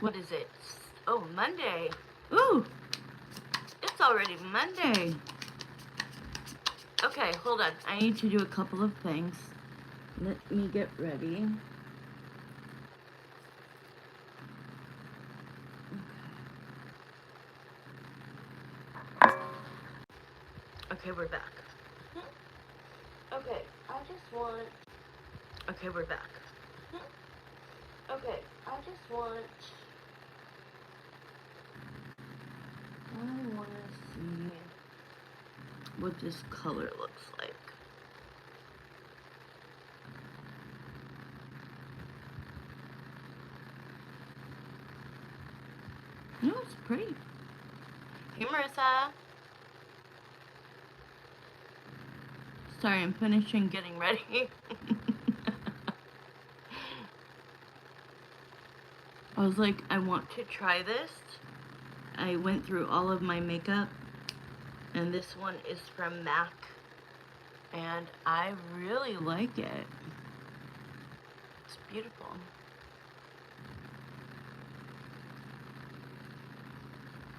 What is it? Oh, Monday. Ooh, it's already Monday. Okay, hold on. I need to do a couple of things. Let me get ready. Okay, we're back. Okay, I just want... Okay, we're back. Okay, I just want... I want to see what this color looks like. No, it's pretty. Hey, Marissa. Sorry, I'm finishing getting ready. I was like, I want to try this. I went through all of my makeup, and this one is from MAC, and I really like it. It's beautiful.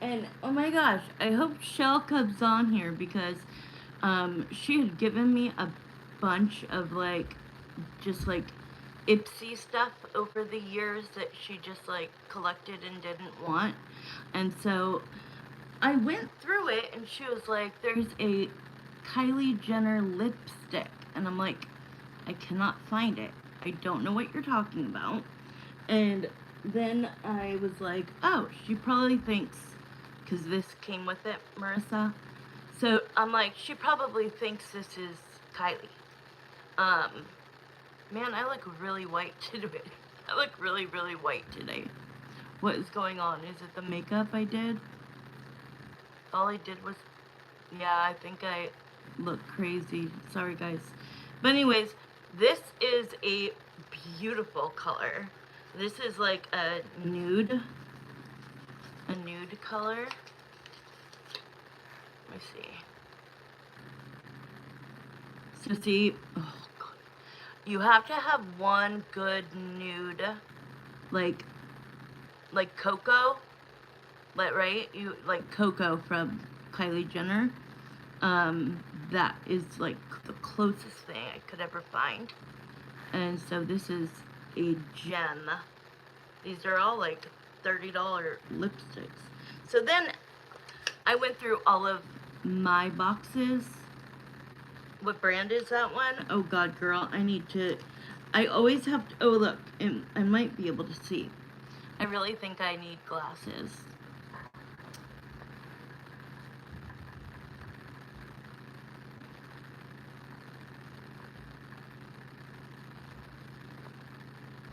And oh my gosh, I hope Shell comes on here because she had given me a bunch of just like Ipsy stuff over the years that she just like collected and didn't want. And so I went through it and she was like, there's a Kylie Jenner lipstick. And I'm like, I cannot find it. I don't know what you're talking about. And then I was like, oh, she probably thinks, because this came with it, Marissa. So I'm like, she probably thinks this is Kylie. Man, I look really white today. I look really, really white today. What is going on? Is it the makeup I did? All I did was, yeah, I think I look crazy. Sorry, guys. But anyways, this is a beautiful color. This is like a nude color. Let me see. So see, oh God. You have to have one good nude, like cocoa, right? You like cocoa from Kylie Jenner. That is like the closest thing I could ever find. And so this is a gem. These are all like $30 lipsticks. So then I went through all of my boxes. What brand is that one? Oh God, girl, I always have to, oh look, and I might be able to see. I really think I need glasses.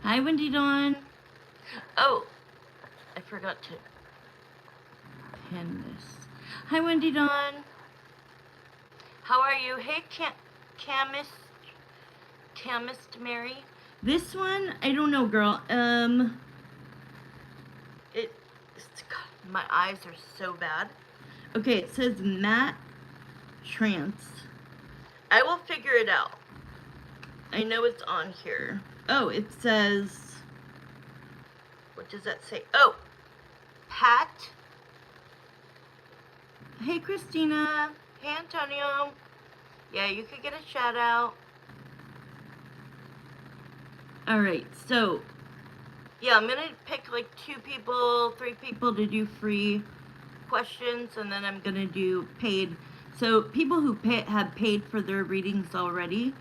Hi, Wendy Dawn. Oh, I forgot to pin this. Hi, Wendy Dawn. How are you? Hey, Chemist Mary. This one, I don't know, girl. God, my eyes are so bad. Okay, it says matte trance. I will figure it out. I know it's on here. Oh, it says, what does that say? Oh, Pat. Hey, Christina. Hey, Antonio. Yeah, you could get a shout out. Alright, so, yeah, I'm gonna pick like 2 people, 3 people to do free questions, and then I'm gonna do paid. So, people who have paid for their readings already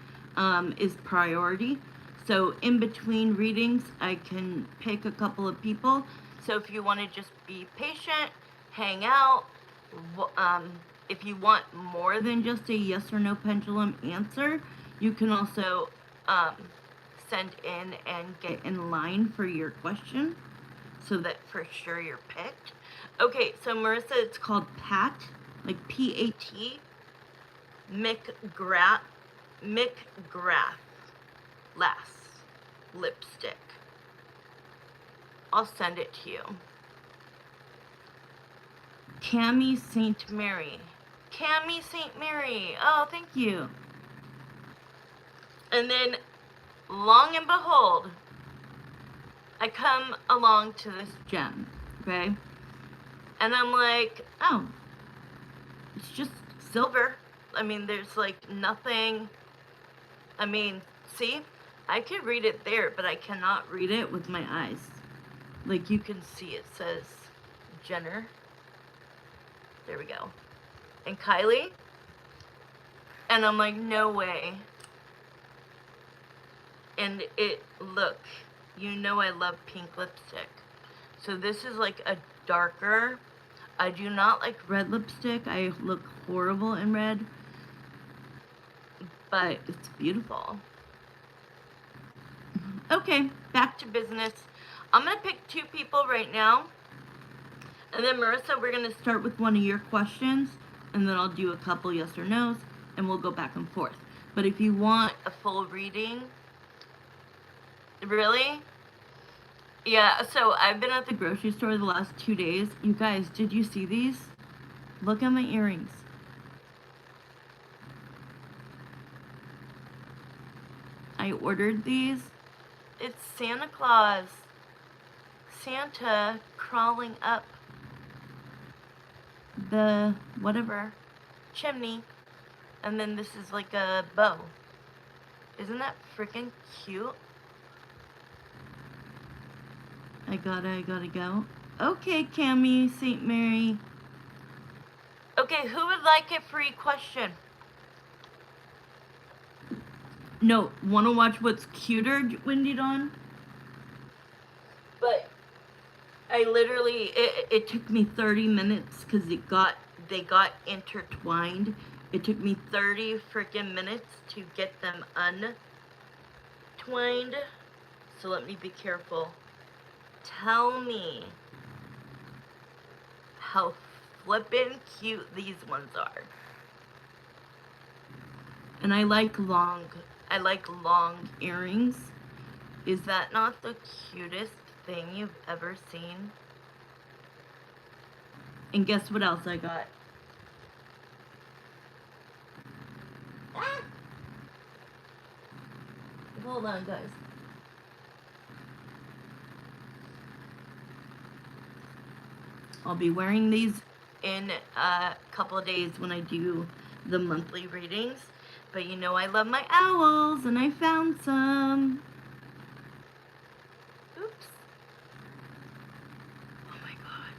is priority. So, in between readings, I can pick a couple of people. So, if you want to just be patient, hang out, if you want more than just a yes or no pendulum answer, you can also send in and get in line for your question so that for sure you're picked. Okay, so Marissa, it's called Pat, like P-A-T, McGrath Lass lipstick. I'll send it to you. Cami St. Mary. Cami St. Mary. Oh, thank you. And then, long and behold, I come along to this gem, okay? And I'm like, oh, it's just silver. I mean, there's like nothing. I mean, see, I could read it there, but I cannot read it with my eyes. Like you can see it says Jenner. There we go. And Kylie. And I'm like, no way. And look, you know I love pink lipstick. So this is like a darker. I do not like red lipstick. I look horrible in red. But it's beautiful. Okay, back to business. I'm going to pick 2 people right now. And then Marissa, we're going to start with one of your questions. And then I'll do a couple yes or no's. And we'll go back and forth. But if you want a full reading, really? Yeah, so I've been at the grocery store the last 2 days. You guys, did you see these? Look at my earrings. I ordered these. It's Santa Claus. Santa crawling up the whatever chimney. And then this is like a bow. Isn't that freaking cute? I gotta go. Okay, Cammie, St. Mary. Okay, who would like a free question? No, wanna watch what's cuter, Wendy Dawn? But I literally, it took me 30 minutes because they got intertwined. It took me 30 freaking minutes to get them untwined. So let me be careful. Tell me how flippin' cute these ones are. And I like long earrings. Is that not the cutest thing you've ever seen? And guess what else I got? Ah! Hold on, guys. I'll be wearing these in a couple of days when I do the monthly readings. But you know I love my owls, and I found some. Oops. Oh my god.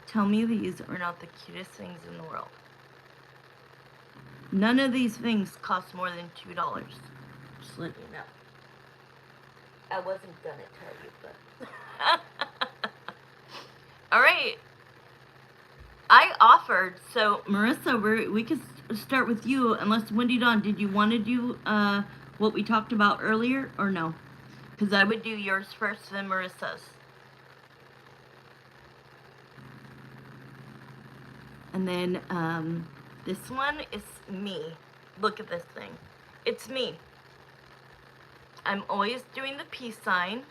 Tell me these are not the cutest things in the world. None of these things cost more than $2. Just letting you know. I wasn't gonna tell you, but... Alright. I offered, so Marissa, we could start with you, unless Wendy Dawn, did you want to do what we talked about earlier, or no? Because I would do yours first, then Marissa's. And then this one is me. Look at this thing. It's me. I'm always doing the peace sign.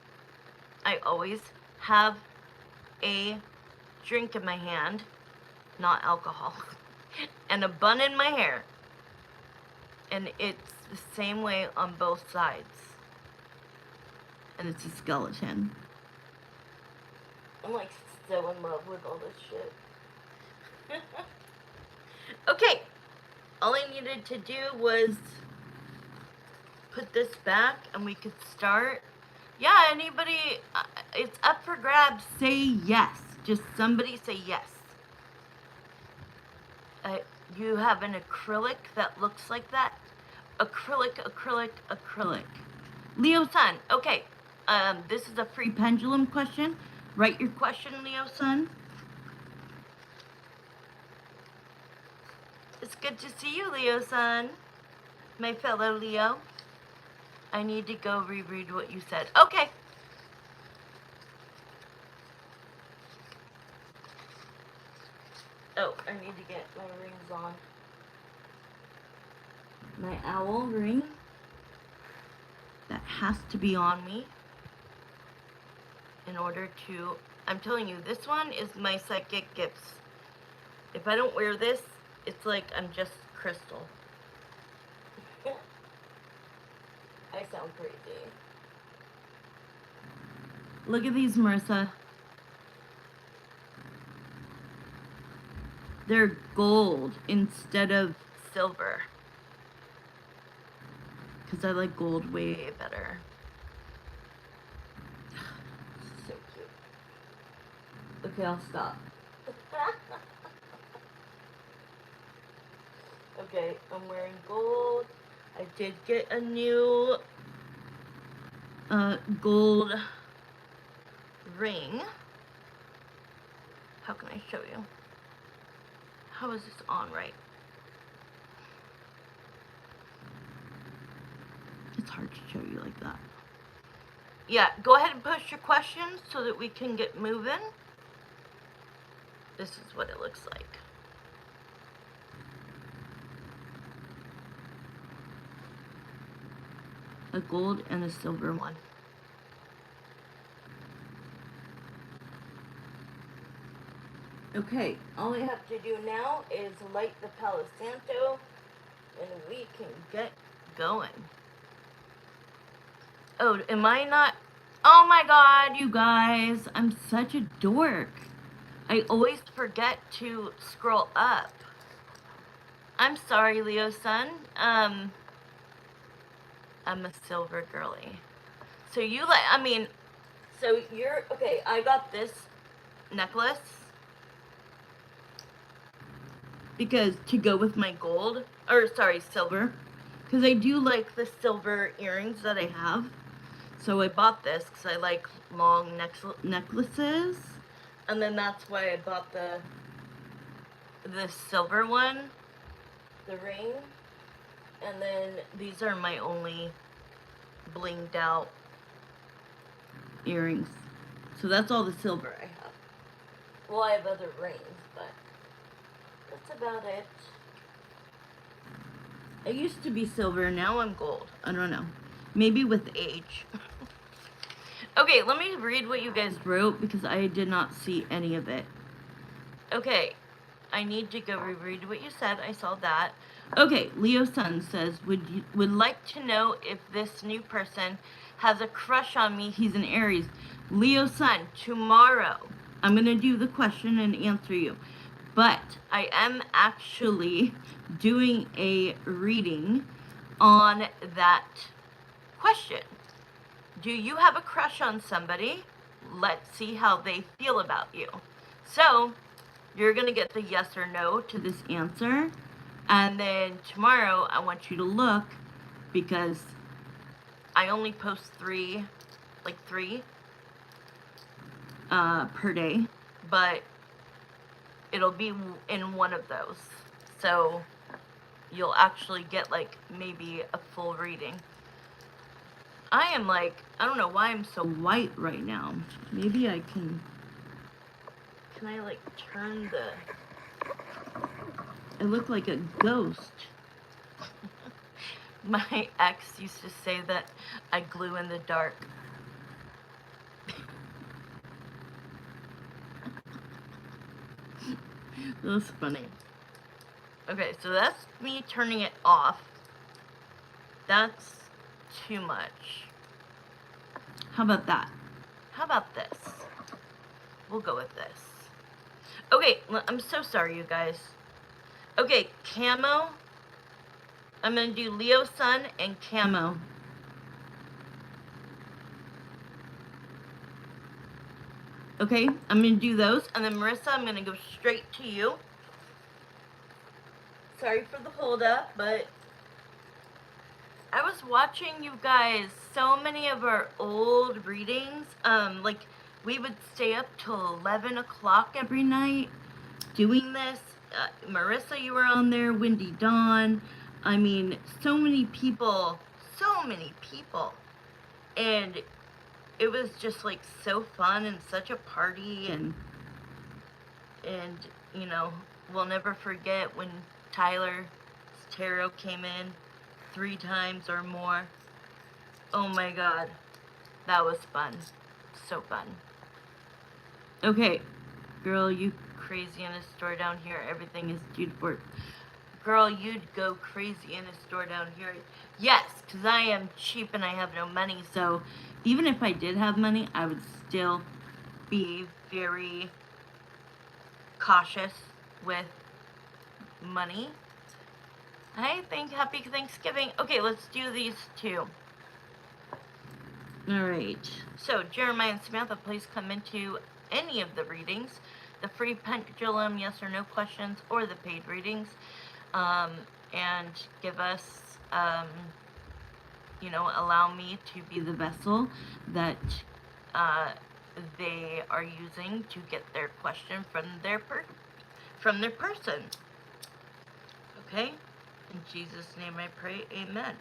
I always have a drink in my hand, not alcohol, and a bun in my hair. And it's the same way on both sides. And it's a skeleton. I'm like so in love with all this shit. Okay, all I needed to do was put this back and we could start. Yeah, anybody, it's up for grabs, say yes. Just somebody say yes. You have an acrylic that looks like that. Acrylic, acrylic, acrylic. Leo-san, okay, this is a free pendulum question. Write your question, Leo-san. It's good to see you, Leo-san. My fellow Leo. I need to go reread what you said. Okay. Oh, I need to get my rings on. My owl ring. That has to be on me. In order to... I'm telling you, this one is my psychic gifts. If I don't wear this, it's like I'm just crystal. I sound crazy. Look at these, Marissa. They're gold instead of silver. Because I like gold way better. So cute. Okay, I'll stop. Okay, I'm wearing gold. I did get a new gold ring. How can I show you? How is this on right? It's hard to show you like that. Yeah, go ahead and post your questions so that we can get moving. This is what it looks like. A gold and a silver one. Okay, all I have to do now is light the Palo Santo and we can get going. Oh, am I not? Oh my god, you guys, I'm such a dork. I always forget to scroll up. I'm sorry, Leo Sun. I'm a silver girly. So you like, I mean, so you're, okay, I got this necklace because to go with my gold, or sorry, silver, because I do like the silver earrings that I have. So I bought this because I like long necklaces, and then that's why I bought the silver one, the ring, and then these are my only blinged out earrings. So that's all the silver I have. Well, I have other rings, but that's about it. I used to be silver, now I'm gold. I don't know. Maybe with age. Okay, let me read what you guys wrote because I did not see any of it. Okay, I need to go reread what you said. I saw that. Okay, Leo Sun says, would like to know if this new person has a crush on me. He's an Aries. Leo Sun, tomorrow I'm going to do the question and answer you. But I am actually doing a reading on that question. Do you have a crush on somebody? Let's see how they feel about you. So, you're going to get the yes or no to this answer. And then tomorrow, I want you to look because I only post three per day. But it'll be in one of those. So, you'll actually get like maybe a full reading. I am like, I don't know why I'm so white right now. Maybe I can I like turn the, I look like a ghost. My ex used to say that I glue in the dark. That's funny. Okay, so that's me turning it off. That's too much. How about that? How about this? We'll go with this. Okay, I'm so sorry, you guys. Okay, camo. I'm going to do Leo Sun and camo. Okay, I'm going to do those. And then Marissa, I'm going to go straight to you. Sorry for the hold up, but I was watching you guys, so many of our old readings. Like, we would stay up till 11 o'clock every night doing this. Marissa, you were on there. Windy Dawn. I mean, so many people. And it was just like so fun and such a party, and you know, we'll never forget when Tyler's tarot came in 3 times or more. Oh my god, that was fun. So fun. Okay, girl, you crazy in a store down here. Everything is due to work. Girl, you'd go crazy in a store down here. Yes, because I am cheap and I have no money. So even if I did have money, I would still be very cautious with money. I think happy Thanksgiving. Okay, let's do these two. All right. So Jeremiah and Samantha, please come into any of the readings, the free pendulum, yes or no questions, or the paid readings, and give us, allow me to be the vessel that they are using to get their question from their person. Okay? In Jesus' name I pray, amen.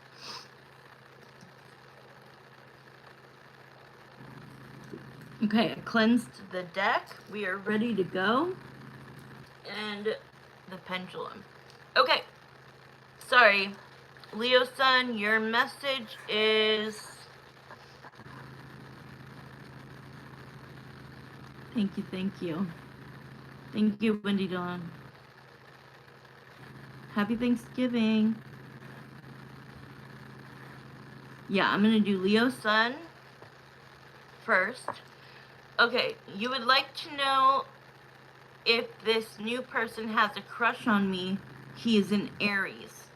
Okay, I cleansed the deck. We are ready to go. And the pendulum. Okay. Sorry. Leo Sun, your message is... Thank you, thank you. Thank you, Wendy Dawn. Happy Thanksgiving. Yeah, I'm going to do Leo Sun first. Okay, you would like to know if this new person has a crush on me. He is an Aries.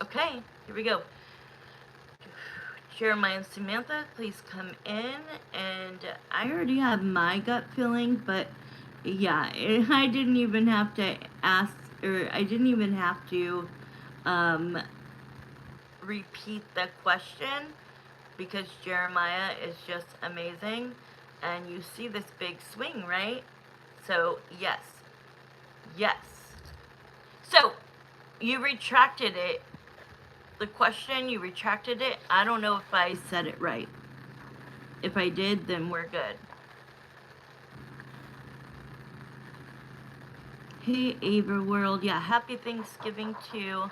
Okay, here we go. Jeremiah and Samantha, please come in. And I already have my gut feeling, but yeah, I didn't even have to ask, or I didn't even have to repeat the question, because Jeremiah is just amazing. And you see this big swing, right? So, yes. Yes. So, you retracted it. The question, you retracted it. I don't know if I said it right. If I did, then we're good. Hey, Ava World. Yeah, happy Thanksgiving too.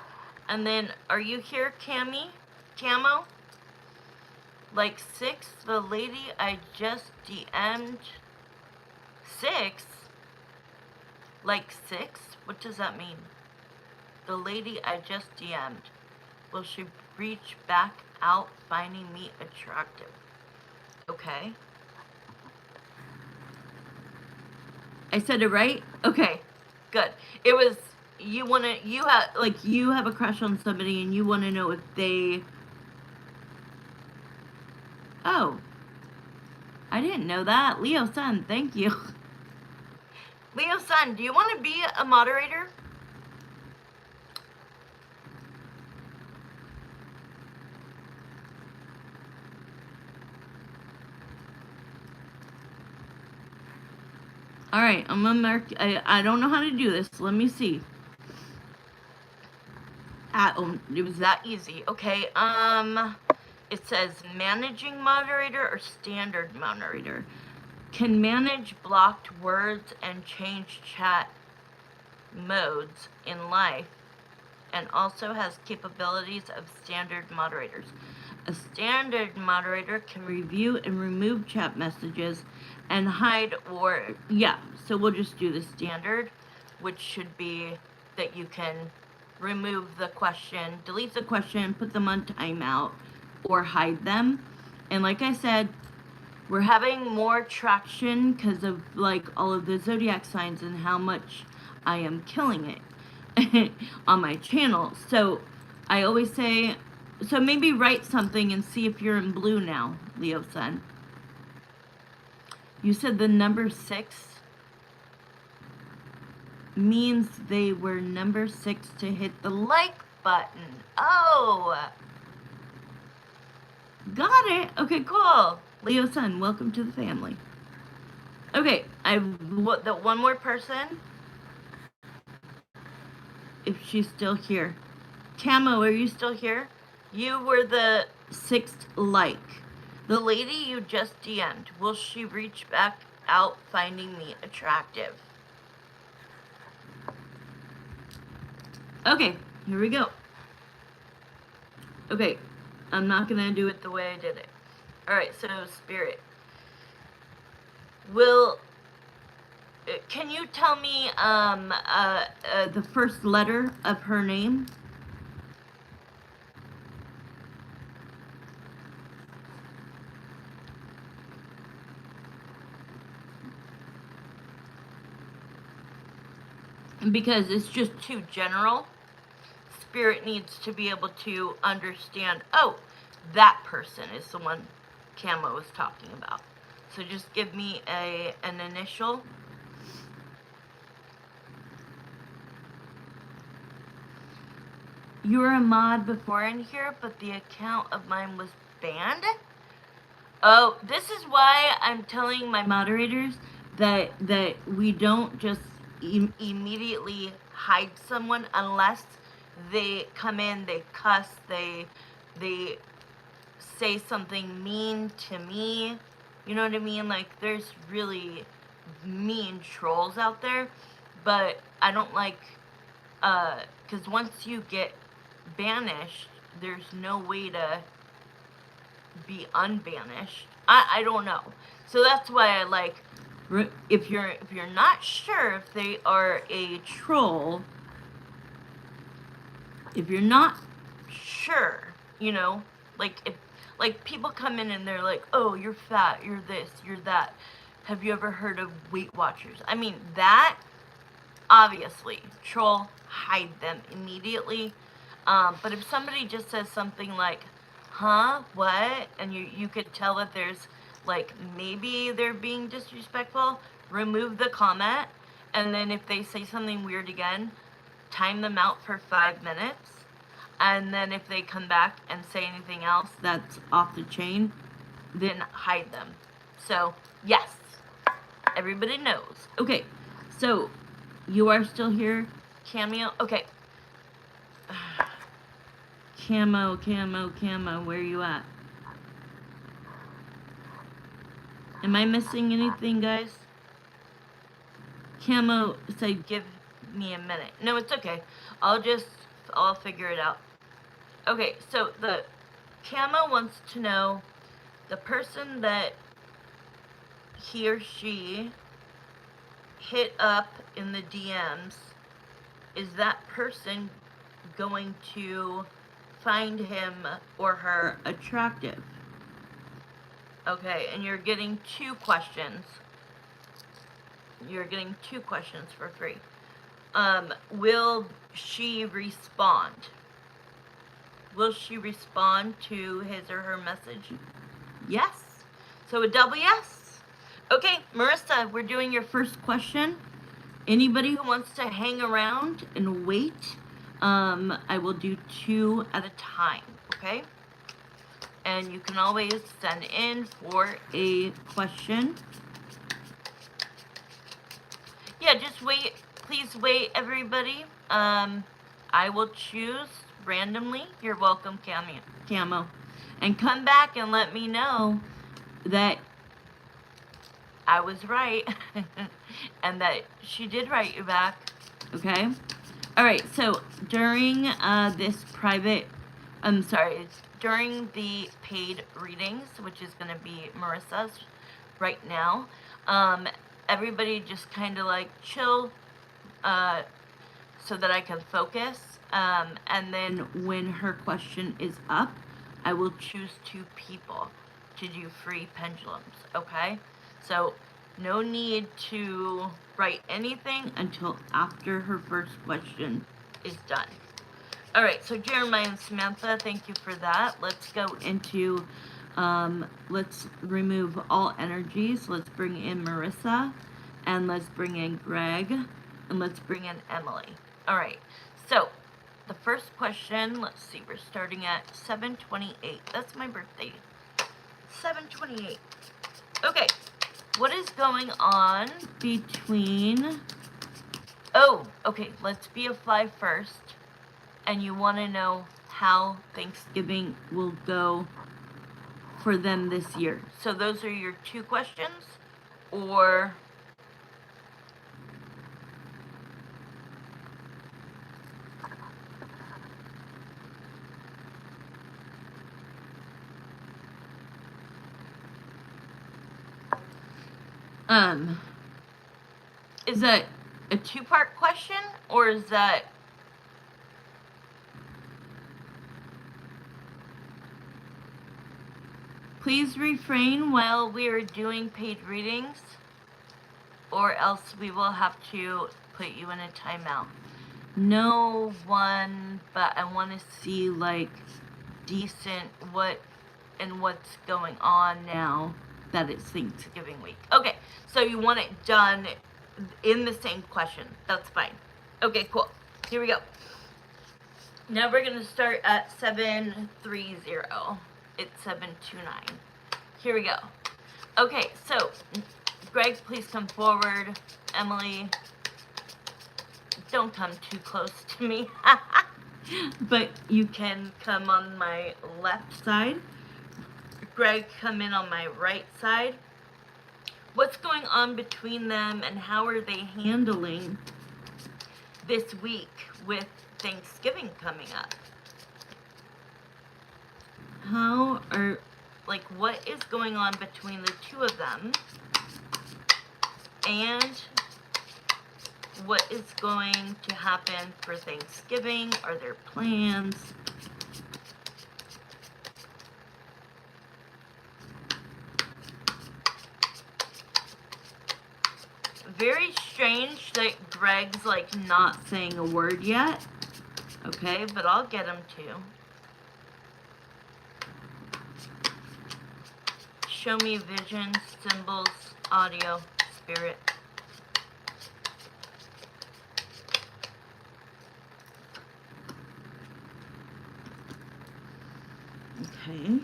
And then, are you here, Cami? Camo? Like 6, the lady I just DM'd. 6? Like 6? What does that mean? The lady I just DM'd. Will she reach back out finding me attractive? Okay. I said it right? Okay. Good. It was, you have a crush on somebody and you want to know if they... Oh. I didn't know that. Leo Sun, thank you. Leo Sun, do you want to be a moderator? All right, I'm gonna mark. I don't know how to do this. Let me see. Oh, it was that easy. Okay. It says managing moderator or standard moderator. Can manage blocked words and change chat modes in life, and also has capabilities of standard moderators. A standard moderator can review and remove chat messages and hide or, yeah, so we'll just do the standard, which should be that you can remove the question, delete the question, put them on timeout, or hide them. And like I said, we're having more traction because of like all of the zodiac signs and how much I am killing it on my channel. So I always say, so maybe write something and see if you're in blue now, Leo Sun. You said the number 6 means they were number 6 to hit the like button. Oh, got it. Okay, cool. Leo Sun, welcome to the family. Okay, one more person. If she's still here. Camo, are you still here? You were the 6th like. The lady you just DM'd, will she reach back out finding me attractive? Okay, here we go. Okay, I'm not gonna do it the way I did it. Alright, so Spirit. can you tell me the first letter of her name? Because it's just too general. Spirit needs to be able to understand, oh, that person is the one Camo is talking about. So just give me an initial. You were a mod before in here, but the account of mine was banned? Oh, this is why I'm telling my moderators that we don't just immediately hide someone unless they come in, they cuss, they say something mean to me. You know what I mean? Like, there's really mean trolls out there, but I don't like, because once you get banished, there's no way to be unbanished. I don't know. So that's why I like, if you're not sure if they are a troll, if you're not sure, you know, like if like people come in and they're like, oh, you're fat, you're this, you're that. Have you ever heard of Weight Watchers? I mean, that obviously troll, hide them immediately. But if somebody just says something like, huh, what? And you could tell that there's, like, maybe they're being disrespectful, remove the comment. And then if they say something weird again, time them out for 5 minutes. And then if they come back and say anything else that's off the chain, then hide them. So, yes, everybody knows. Okay, so you are still here, Cameo? Okay. Camo, where are you at? Am I missing anything, guys? Camo said give me a minute. No, it's okay. I'll figure it out. Okay, so the Camo wants to know the person that he or she hit up in the DMs, is that person going to find him or her attractive? Okay, and you're getting 2 questions. You're getting 2 questions for free. Will she respond? Will she respond to his or her message? Yes. So a double yes. Okay, Marissa, we're doing your first question. Anybody who wants to hang around and wait, I will do 2 at a time, okay? And you can always send in for a question. Yeah, just wait. Please wait, everybody. I will choose randomly. You're welcome, Camo. And come back and let me know that I was right and that she did write you back. Okay? Alright, so during this private, during the paid readings, which is going to be Marissa's right now, everybody just kind of like chill so that I can focus. And then when her question is up, I will choose 2 people to do free pendulums, okay? So no need to write anything until after her first question is done. All right, so Jeremiah and Samantha, thank you for that. Let's go into, let's remove all energies. Let's bring in Marissa, and let's bring in Greg, and let's bring in Emily. All right, so the first question, let's see, we're starting at 7:28. That's my birthday. 7:28. Okay, what is going on between... Oh, okay, let's be a fly first. And you want to know how Thanksgiving will go for them this year. So those are your 2 questions, or... Is that a two-part question, or is that... Please refrain while we are doing paid readings, or else we will have to put you in a timeout. No one, but I want to see, like, decent what's going on now that it's Thanksgiving week. Okay, so you want it done in the same question. That's fine. Okay, cool. Here we go. Now we're going to start at 730. It's 729. Here we go. Okay, so Greg, please come forward. Emily, don't come too close to me. But you can come on my left side. Greg, come in on my right side. What's going on between them, and how are they handling this week with Thanksgiving coming up? What is going on between the two of them? And what is going to happen for Thanksgiving? Are there plans? Very strange that Greg's like not saying a word yet. Okay, but I'll get him to. Show me visions, symbols, audio, spirit. Okay.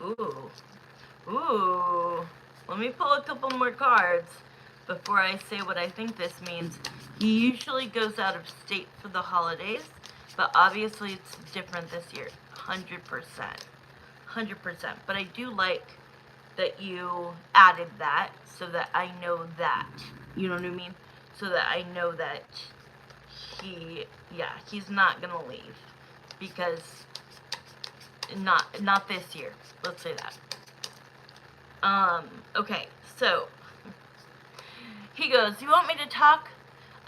Ooh. Let me pull a couple more cards before I say what I think this means. He usually goes out of state for the holidays, but obviously it's different this year. 100%. 100%. But I do like that you added that so that I know that. You know what I mean? So that I know that he's not gonna leave. Because not this year. Let's say that. Okay, so he goes, you want me to talk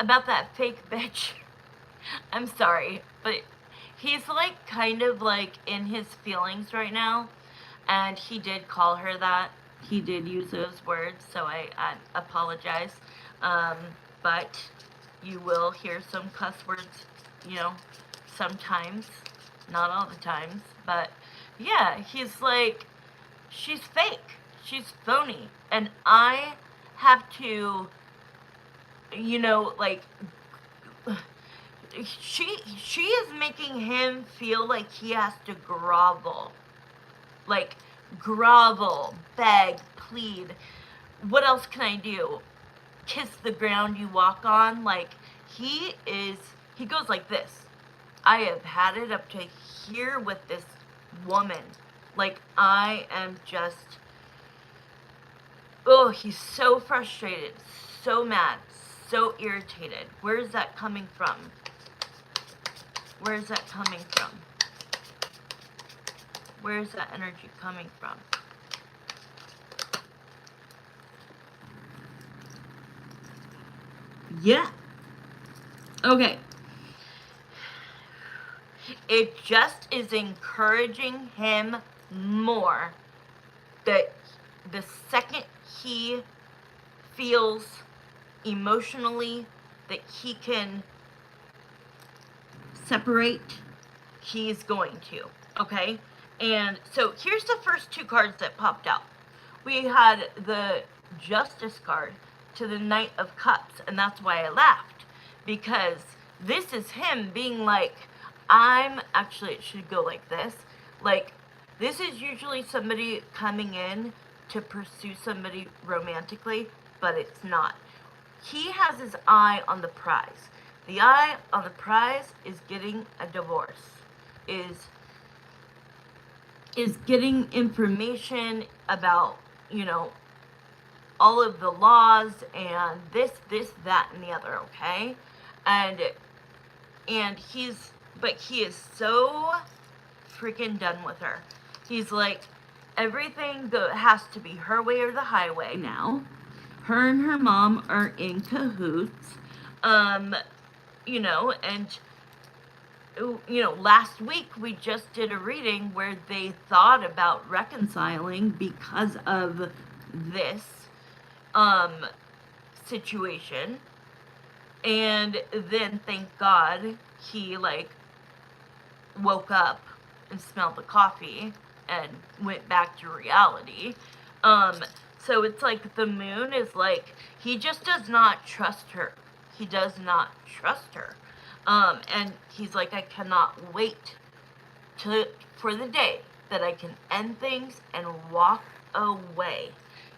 about that fake bitch? I'm sorry, but he's like kind of like in his feelings right now, and he did call her that. He did use those words, so I apologize. But you will hear some cuss words, you know, sometimes, not all the times, but yeah, he's like, she's fake. She's phony. And I have to, you know, like, she is making him feel like he has to grovel. Like, grovel, beg, plead. What else can I do? Kiss the ground you walk on? Like, he goes like this. I have had it up to here with this woman. Like, I am just... Oh, he's so frustrated, so mad, so irritated. Where is that coming from? Where is that coming from? Where is that energy coming from? Yeah. Okay. It just is encouraging him more that the second he feels emotionally that he can separate, he's going to, okay? And so here's the first two cards that popped out. We had the Justice card to the Knight of Cups, and that's why I laughed, because this is him being like, actually it should go like this, like, this is usually somebody coming in to pursue somebody romantically, but it's not. He has his eye on the prize. The eye on the prize is getting a divorce, is getting information about, you know, all of the laws and this, that, and the other, okay? And he is so freaking done with her. He's like, everything has to be her way or the highway now. Her and her mom are in cahoots. You know, and last week we just did a reading where they thought about reconciling because of this situation, and then thank God he like woke up and smelled the coffee and went back to reality. So it's like the moon is like, he just does not trust her. He does not trust her. And he's like, I cannot wait for the day that I can end things and walk away.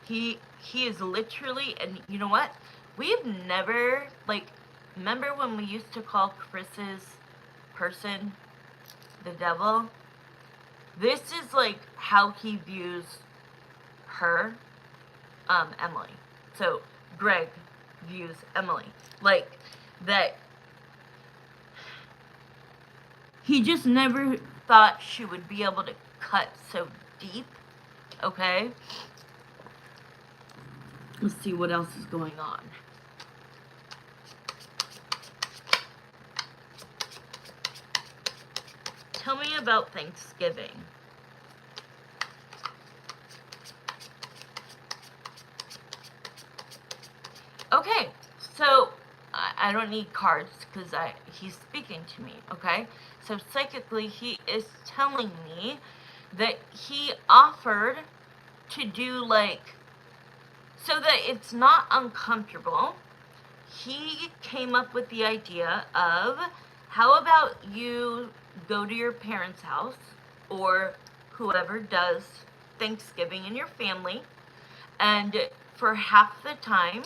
He is literally, and you know what? We've never, like, remember when we used to call Chris's person the devil? This is like how he views her, Emily. So Greg views Emily like that. He just never thought she would be able to cut so deep. Okay, let's see what else is going on. Tell me about Thanksgiving. Okay, so I don't need cards because he's speaking to me, okay? So psychically, he is telling me that he offered to do like, so that it's not uncomfortable, he came up with the idea of, how about you go to your parents' house or whoever does Thanksgiving in your family, and for half the time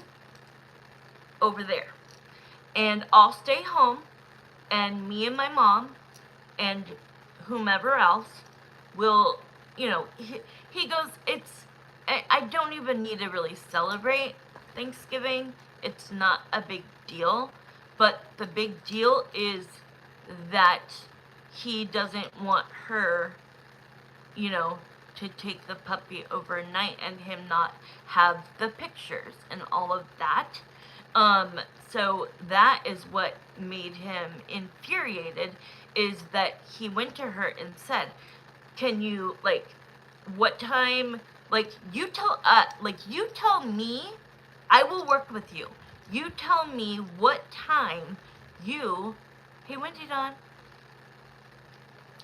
over there, and I'll stay home, and me and my mom and whomever else will, he goes, I don't even need to really celebrate Thanksgiving. It's not a big deal, but the big deal is that he doesn't want her, to take the puppy overnight and him not have the pictures and all of that. So that is what made him infuriated, is that he went to her and said, can you, like, what time, like, you tell me, I will work with you. You tell me what time you, hey, Wendy Dawn.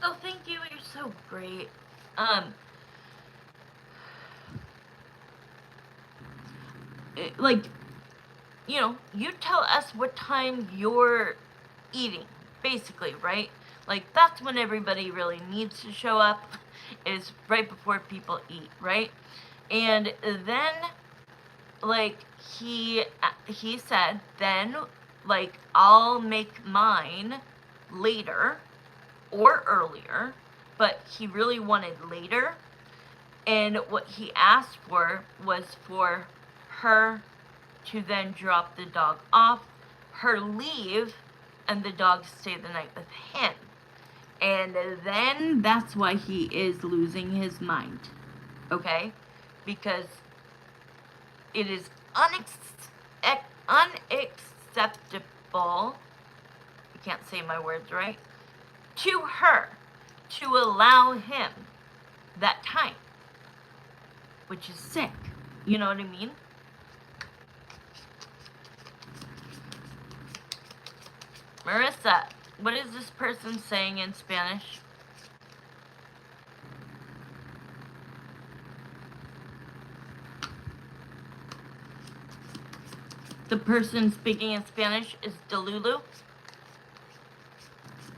Oh, thank you, you're so great. Like, you tell us what time you're eating, basically, right? Like, that's when everybody really needs to show up, is right before people eat, right? And then, like, he said, then, like, I'll make mine later or earlier, but he really wanted later. And what he asked for was for her to then drop the dog off, her leave, and the dog stay the night with him. And then that's why he is losing his mind, okay? Because it is unacceptable, I can't say my words right, to her to allow him that time, which is sick. You know what I mean? Marissa, what is this person saying in Spanish? The person speaking in Spanish is Delulu?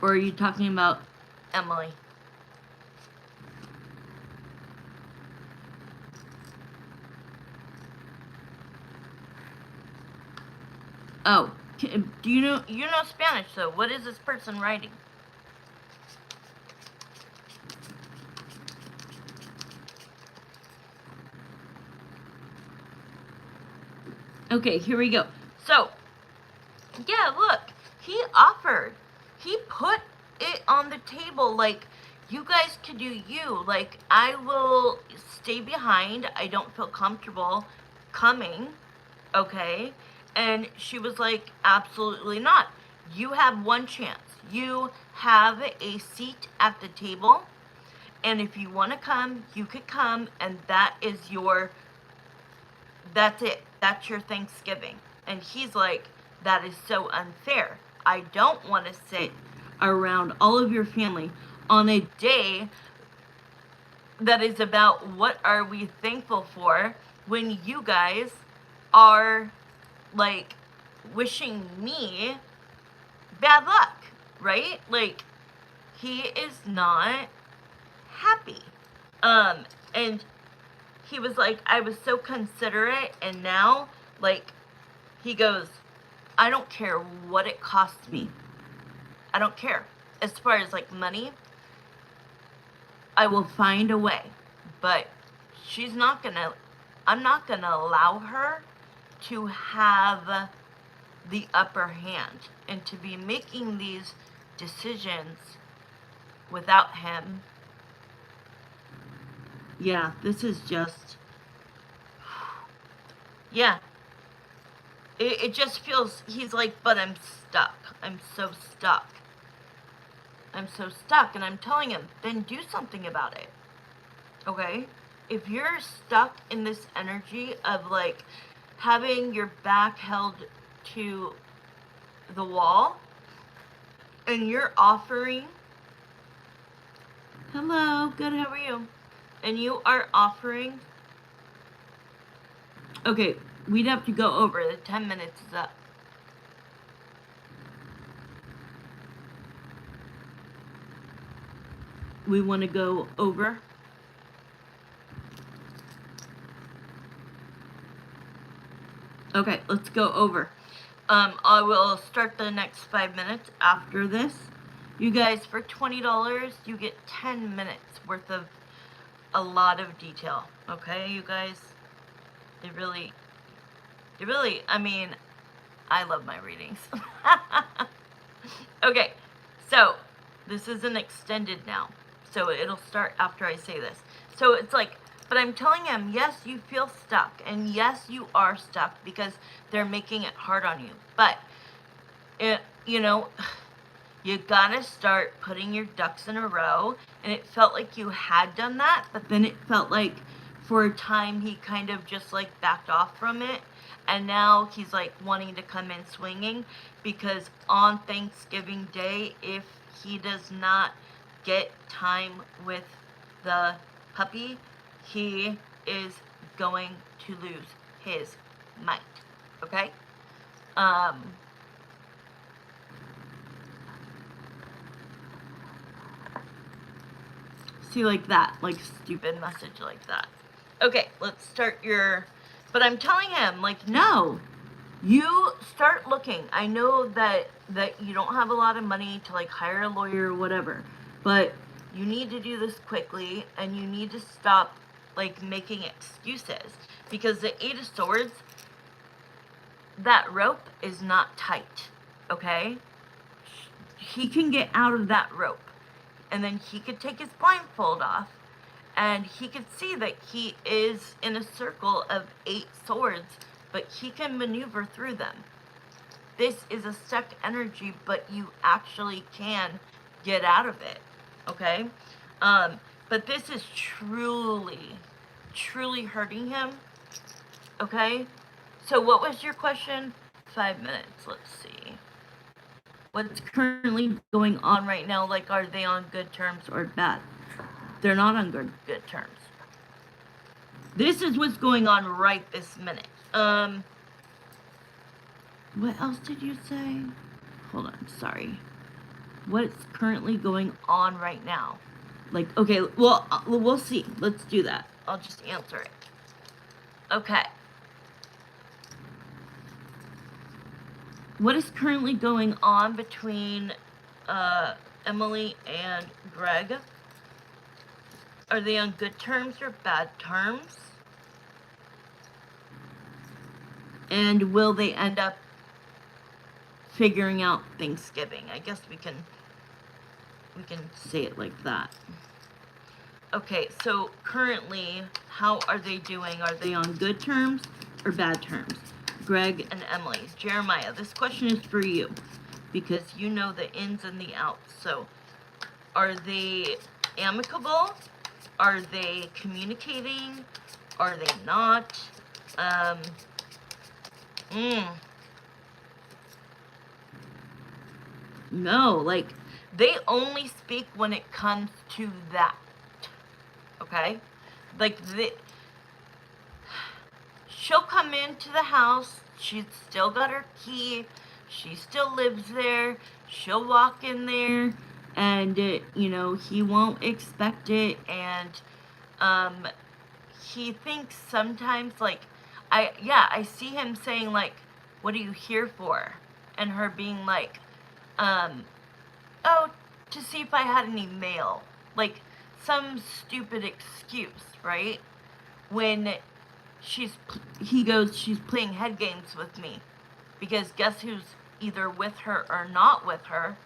Or are you talking about Emily? Oh, do you know Spanish, so what is this person writing? Okay, here we go. So, yeah, look, he offered. He put it on the table, like, you guys can do you. Like, I will stay behind. I don't feel comfortable coming. okay? And she was like, absolutely not. You have one chance. You have a seat at the table, and if you want to come, you could come, and that's it. That's your Thanksgiving. And he's like, that is so unfair. I don't want to sit around all of your family on a day that is about what are we thankful for when you guys are like wishing me bad luck, right? Like, he is not happy. And he was like, I was so considerate, and now, like, he goes, I don't care what it costs me. I don't care. As far as like money, I will find a way. But she's not gonna, I'm not gonna allow her to have the upper hand and to be making these decisions without him. Yeah, this is just, yeah. It just feels, he's like, but I'm stuck. I'm so stuck. I'm so stuck. And I'm telling him, then do something about it. Okay? If you're stuck in this energy of like having your back held to the wall and you're offering, hello, good, how are you? And you are offering, okay, we'd have to go over. The 10 minutes is up. We want to go over. Okay, let's go over. I will start the next 5 minutes after this. You guys, for $20, you get 10 minutes worth of a lot of detail. Okay, you guys? It really, I mean, I love my readings. Okay, so this is an extended now. So it'll start after I say this. So it's like, but I'm telling him, yes, you feel stuck. And yes, you are stuck because they're making it hard on you. But, you know, you gotta start putting your ducks in a row. And it felt like you had done that. But then it felt like for a time he kind of just like backed off from it. And now he's like wanting to come in swinging because on Thanksgiving Day, if he does not get time with the puppy, he is going to lose his mind. Okay? See, like that, like stupid message like that. Okay, let's start your, but I'm telling him, like, no, you start looking. I know that you don't have a lot of money to like hire a lawyer or whatever, but you need to do this quickly and you need to stop like making excuses because the 8 of Swords, that rope is not tight, okay? He can get out of that rope and then he could take his blindfold off and he could see that he is in a circle of 8 swords, but he can maneuver through them. This is a stuck energy, but you actually can get out of it, okay? But this is truly, truly hurting him, okay? So what was your question? 5 minutes, let's see. What's currently going on right now? Like, are they on good terms or bad? They're not on good terms. This is what's going on right this minute. What else did you say? Hold on, sorry. What's currently going on right now? Like, okay, well, we'll see. Let's do that. I'll just answer it. Okay. What is currently going on between Emily and Greg? Are they on good terms or bad terms? And will they end up figuring out Thanksgiving? I guess we can say it like that. Okay, so currently, how are they doing? Are they on good terms or bad terms? Greg and Emily. Jeremiah, this question is for you because you know the ins and the outs. So, are they amicable? Are they communicating? Are they not? Um, no, like, they only speak when it comes to that. Okay? Like, she'll come into the house, she's still got her key, she still lives there, she'll walk in there, and, he won't expect it, and, he thinks sometimes, like, I see him saying, like, what are you here for? And her being like, oh, to see if I had any mail. Like, some stupid excuse, right? When he goes, she's playing head games with me. Because guess who's either with her or not with her?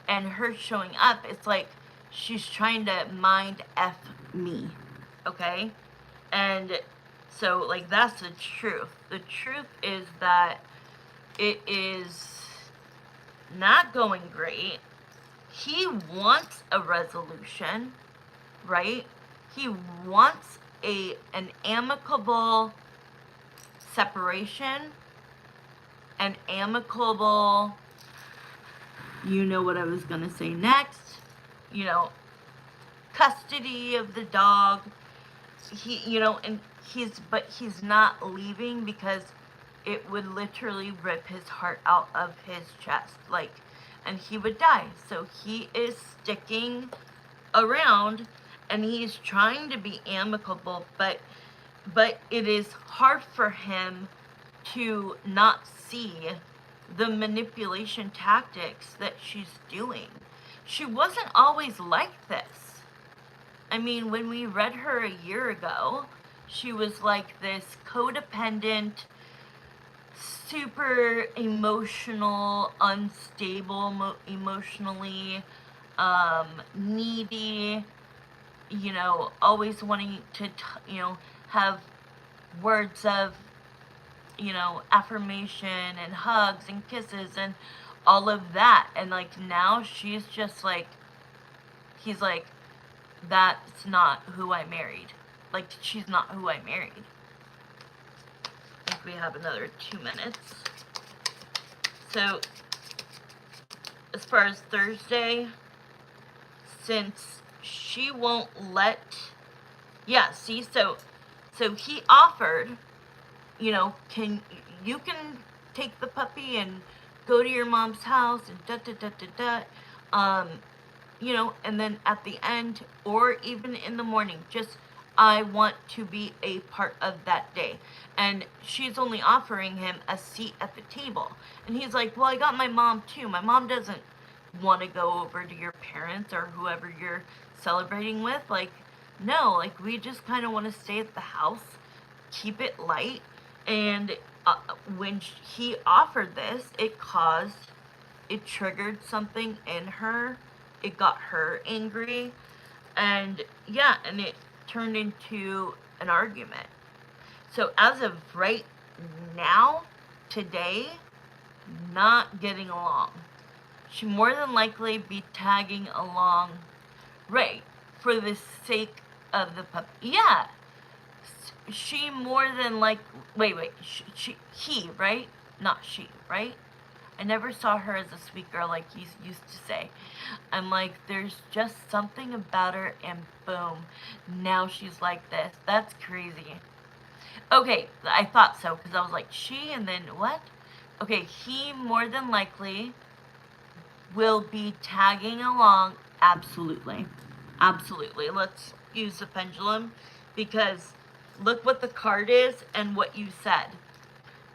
And her showing up, it's like she's trying to mind F me. Okay? And so, like, that's the truth. The truth is that it is not going great. He wants a resolution, right? He wants an amicable separation, an amicable, you know what I was going to say next, custody of the dog. But he's not leaving because it would literally rip his heart out of his chest, and he would die. So he is sticking around, and he's trying to be amicable, but it is hard for him to not see the manipulation tactics that she's doing. She wasn't always like this. I mean, when we read her a year ago, she was like this codependent, super emotional, unstable emotionally, needy, always wanting to, have words of, affirmation and hugs and kisses and all of that. And, like, now she's just like, he's like, that's not who I married. Like, she's not who I married. I think we have another 2 minutes. So, as far as Thursday, since she won't let, so he offered, can take the puppy and go to your mom's house and and then at the end, or even in the morning, just, I want to be a part of that day. And she's only offering him a seat at the table. And he's like, well, I got my mom too. My mom doesn't want to go over to your parents or whoever you're celebrating with. Like, no, like, we just kind of want to stay at the house, keep it light. And when he offered this, it triggered something in her. It got her angry, and it turned into an argument. So as of right now, today, not getting along. She more than likely be tagging along, right, for the sake of the puppy. Yeah, she more than like, he, right? Not she, right? I never saw her as a sweet girl like you used to say. I'm like, there's just something about her, and boom, now she's like this. That's crazy. Okay, I thought so, because I was like, she, and then what? Okay, he more than likely will be tagging along. Absolutely. Absolutely. Let's use the pendulum, because look what the card is and what you said.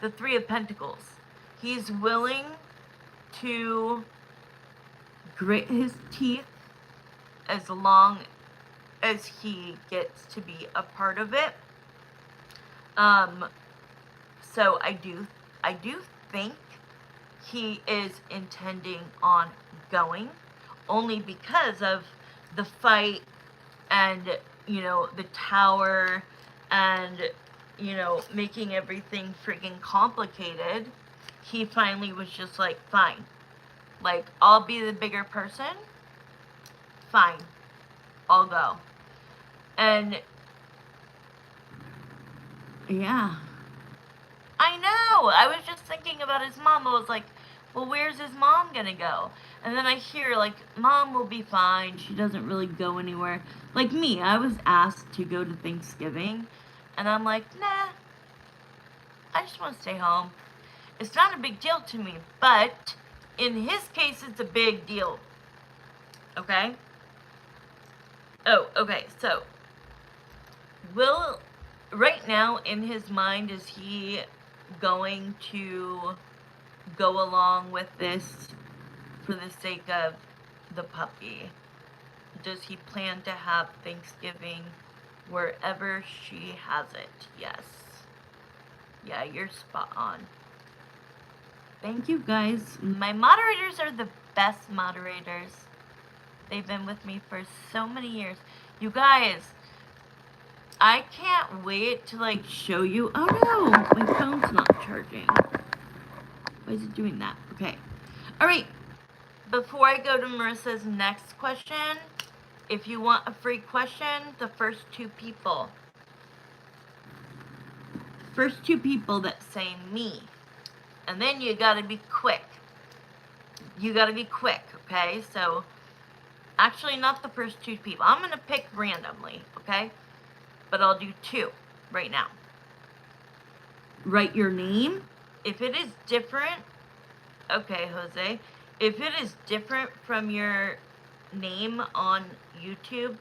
The Three of Pentacles. He's willing to grit his teeth as long as he gets to be a part of it. So I do think he is intending on going, only because of the fight and, the tower, and you know, making everything freaking complicated, he finally was just like, fine. Like, I'll be the bigger person. Fine. I'll go. And, yeah. I know! I was just thinking about his mom. I was like, well, where's his mom gonna go? And then I hear, like, Mom will be fine. She doesn't really go anywhere. Like me, I was asked to go to Thanksgiving. And I'm like, nah. I just want to stay home. It's not a big deal to me. But in his case, it's a big deal. Okay? Oh, okay. So, right now in his mind, is he going to go along with this for the sake of the puppy? Does he plan to have Thanksgiving wherever she has it? Yes. Yeah, you're spot on. Thank you, guys. My moderators are the best moderators. They've been with me for so many years. You guys, I can't wait to, like, show you. Oh no, my phone's not charging. Why is it doing that? Okay. All right. Before I go to Marissa's next question, if you want a free question, the first two people that say me. And then you gotta be quick. You gotta be quick, okay? So, actually not the first two people. I'm gonna pick randomly, okay? But I'll do two right now. Write your name. If it is different, okay, Jose. If it is different from your name on YouTube,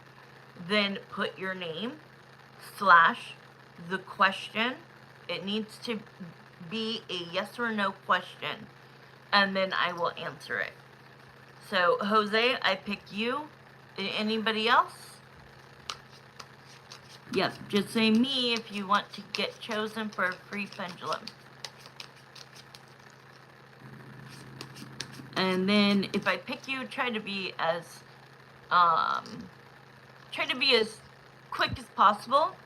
then put your name / the question. It needs to be a yes or no question, and then I will answer it. So, Jose, I pick you. Anybody else? Yep, just say me if you want to get chosen for a free pendulum. And then if I pick you, try to be as quick as possible.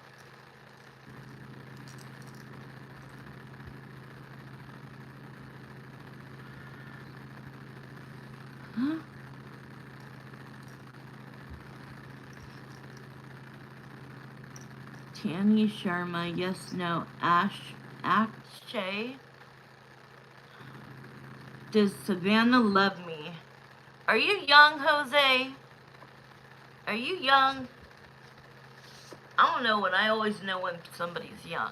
Huh? Tanya Sharma, yes, no. Akshay. Does Savannah love me? Are you young, Jose? Are you young? I don't know when I always know when somebody's young.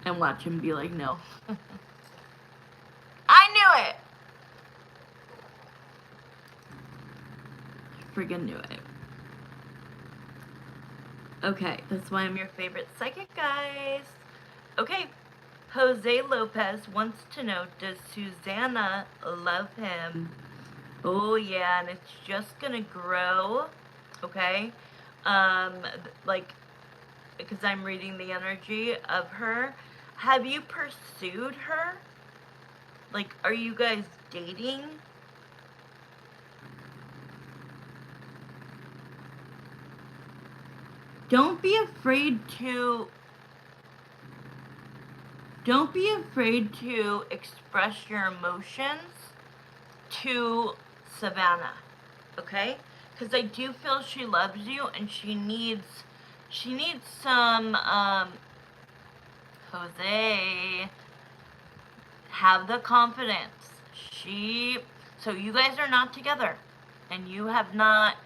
And watch him be like, no. I knew it! Friggin' knew it. Okay, that's why I'm your favorite psychic, guys. Okay, Jose Lopez wants to know, does Susanna love him? Oh yeah, and it's just gonna grow, okay? Like, because I'm reading the energy of her. Have you pursued her? Like, are you guys dating? Don't be afraid to express your emotions to Savannah, okay? Because I do feel she loves you and she needs some, Jose, have the confidence. So you guys are not together, and you have not,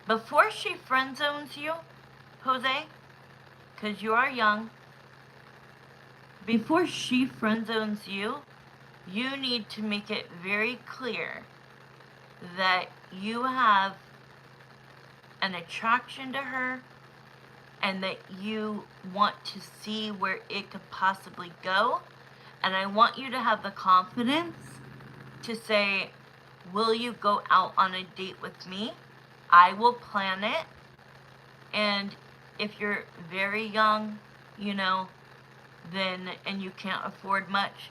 before she friend zones you, Jose, because you are young, before she friend zones you, you need to make it very clear that you have an attraction to her and that you want to see where it could possibly go. And I want you to have the confidence to say, will you go out on a date with me? I will plan it. And if you're very young, you know, then, and you can't afford much,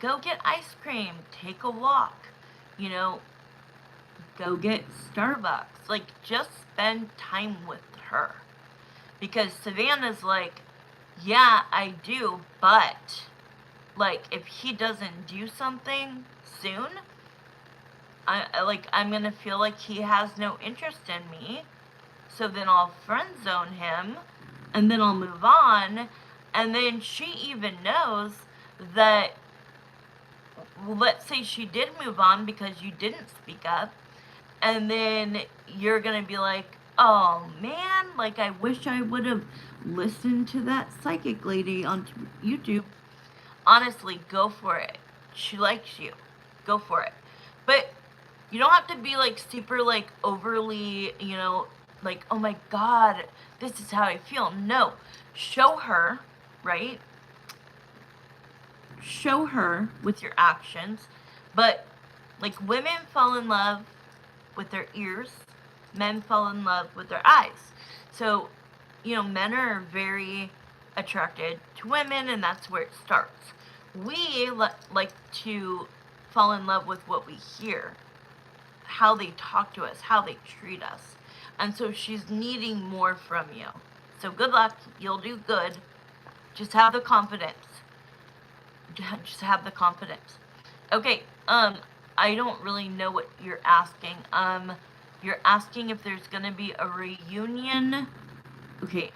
go get ice cream, take a walk, you know, go get Starbucks. Like, just spend time with her. Because Savannah's like, yeah, I do, but, like, if he doesn't do something soon, I'm gonna feel like he has no interest in me, so then I'll friend zone him, and then I'll move on, and then she even knows that, let's say she did move on because you didn't speak up, and then you're gonna be like, oh man, like, I wish I would have listened to that psychic lady on YouTube. Honestly, go for it. She likes you. Go for it. But you don't have to be like super like overly, like, oh my god, this is how I feel. No. Show her, right? Show her with your actions. But like, women fall in love with their ears, men fall in love with their eyes. So, men are very attracted to women, and that's where it starts. We like to fall in love with what we hear, how they talk to us, how they treat us. And so she's needing more from you. So good luck. You'll do good. Just have the confidence. Just have the confidence. Okay, I don't really know what you're asking. You're asking if there's gonna be a reunion. Okay.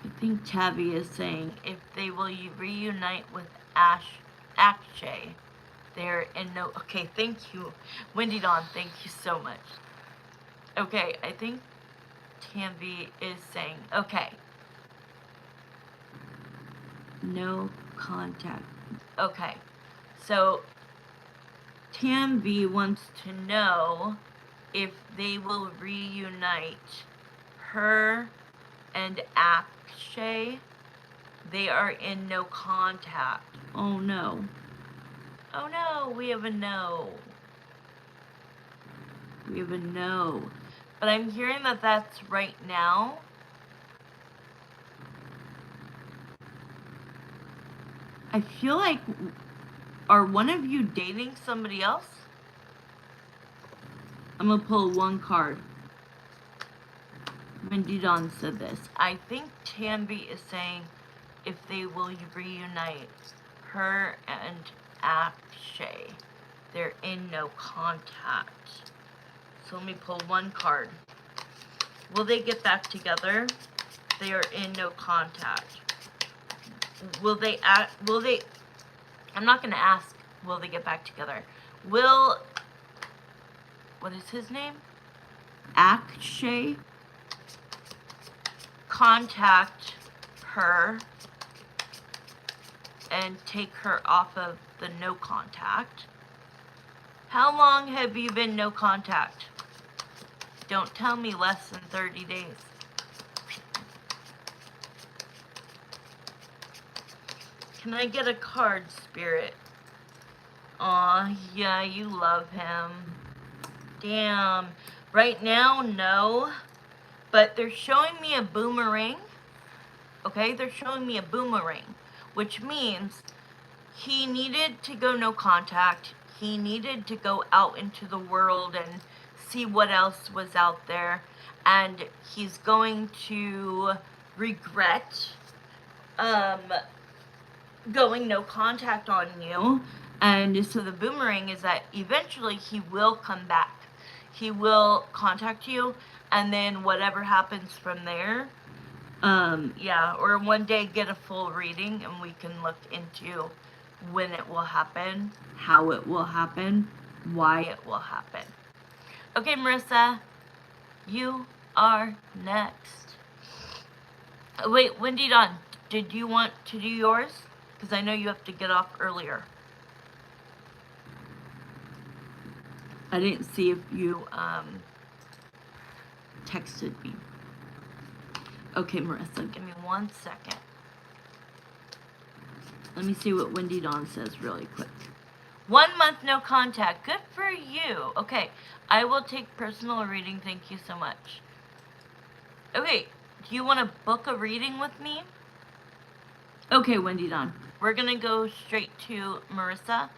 I think Tabby is saying if they will reunite with Akshay. They're in no... Okay, thank you. Wendy Dawn, thank you so much. Okay, I think Tamby is saying, okay. No contact. Okay, so Tamby wants to know if they will reunite her and Akshay. They are in no contact. Oh no. Oh no, we have a no. We have a no. But I'm hearing that that's right now. I feel like, are one of you dating somebody else? I'm gonna pull one card. Wendy Dawn said this. I think Tamby is saying if they will reunite her and Akshay. They're in no contact. So let me pull one card. Will they get back together? They are in no contact. Will they, I'm not going to ask, will they get back together? Will, what is his name? Akshay contact her and take her off of the no contact? How long have you been no contact? Don't tell me less than 30 days. Can I get a card, Spirit? Aw, yeah, you love him. Damn. Right now, no. But they're showing me a boomerang. Okay, they're showing me a boomerang. Which means he needed to go no contact. He needed to go out into the world and see what else was out there. And he's going to regret going no contact on you. And so the boomerang is that eventually he will come back. He will contact you, and then whatever happens from there, yeah, or one day get a full reading and we can look into when it will happen, how it will happen, why it will happen. Okay, Marissa, you are next. Wait, Wendy Dawn, did you want to do yours? Because I know you have to get off earlier. I didn't see if you texted me. Okay, Marissa, give me 1 second. Let me see what Wendy Dawn says really quick. 1 month no contact. Good for you. Okay, I will take personal reading. Thank you so much. Okay, do you want to book a reading with me? Okay, Wendy Dawn. We're going to go straight to Marissa.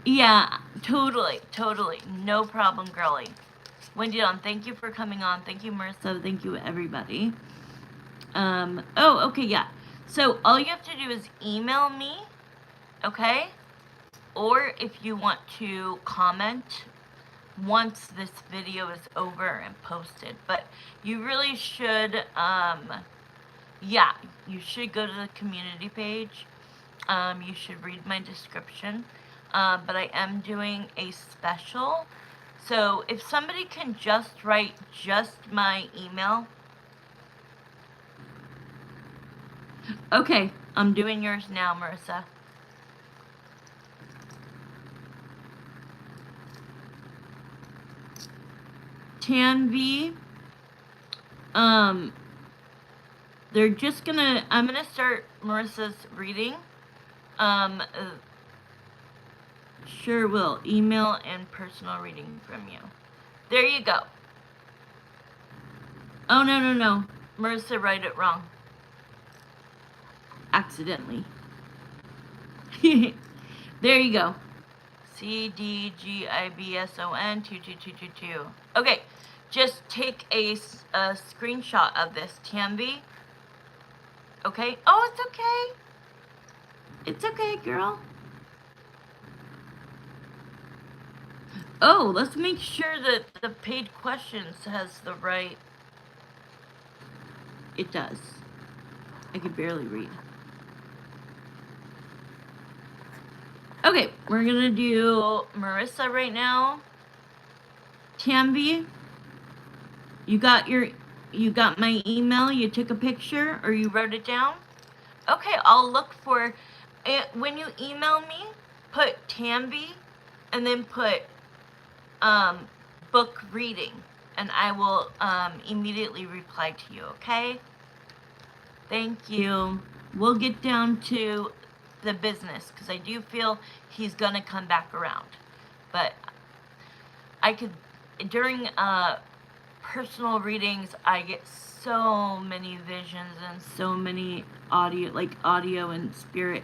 Yeah, totally. No problem, girlie. Wendy Dawn, thank you for coming on. Thank you, Marissa. Thank you, everybody. Oh, okay, yeah. So all you have to do is email me, okay? Or if you want to comment once this video is over and posted. But you really should, yeah, you should go to the community page. You should read my description. But I am doing a special. So if somebody can just write just my email. Okay, I'm doing yours now, Marissa. Tanvi, they're just gonna, I'm gonna start Marissa's reading. Sure will. Email and personal reading from you. There you go. Oh, no. Marissa wrote it wrong. Accidentally. There you go. CDGIBSON 22222. Okay, just take a screenshot of this, Tanvi. Okay? Oh, it's okay. It's okay, girl. Oh, let's make sure that the paid questions has the right... It does. I can barely read. Okay, we're gonna do Marissa right now. Tanvi, you got my email, you took a picture, or you wrote it down? Okay, I'll look for it. When you email me, put Tanvi, and then put book reading, and I will immediately reply to you, okay? Thank you. We'll get down to the business, because I do feel he's gonna come back around. But I could, during personal readings, I get so many visions and so many audio and spirit,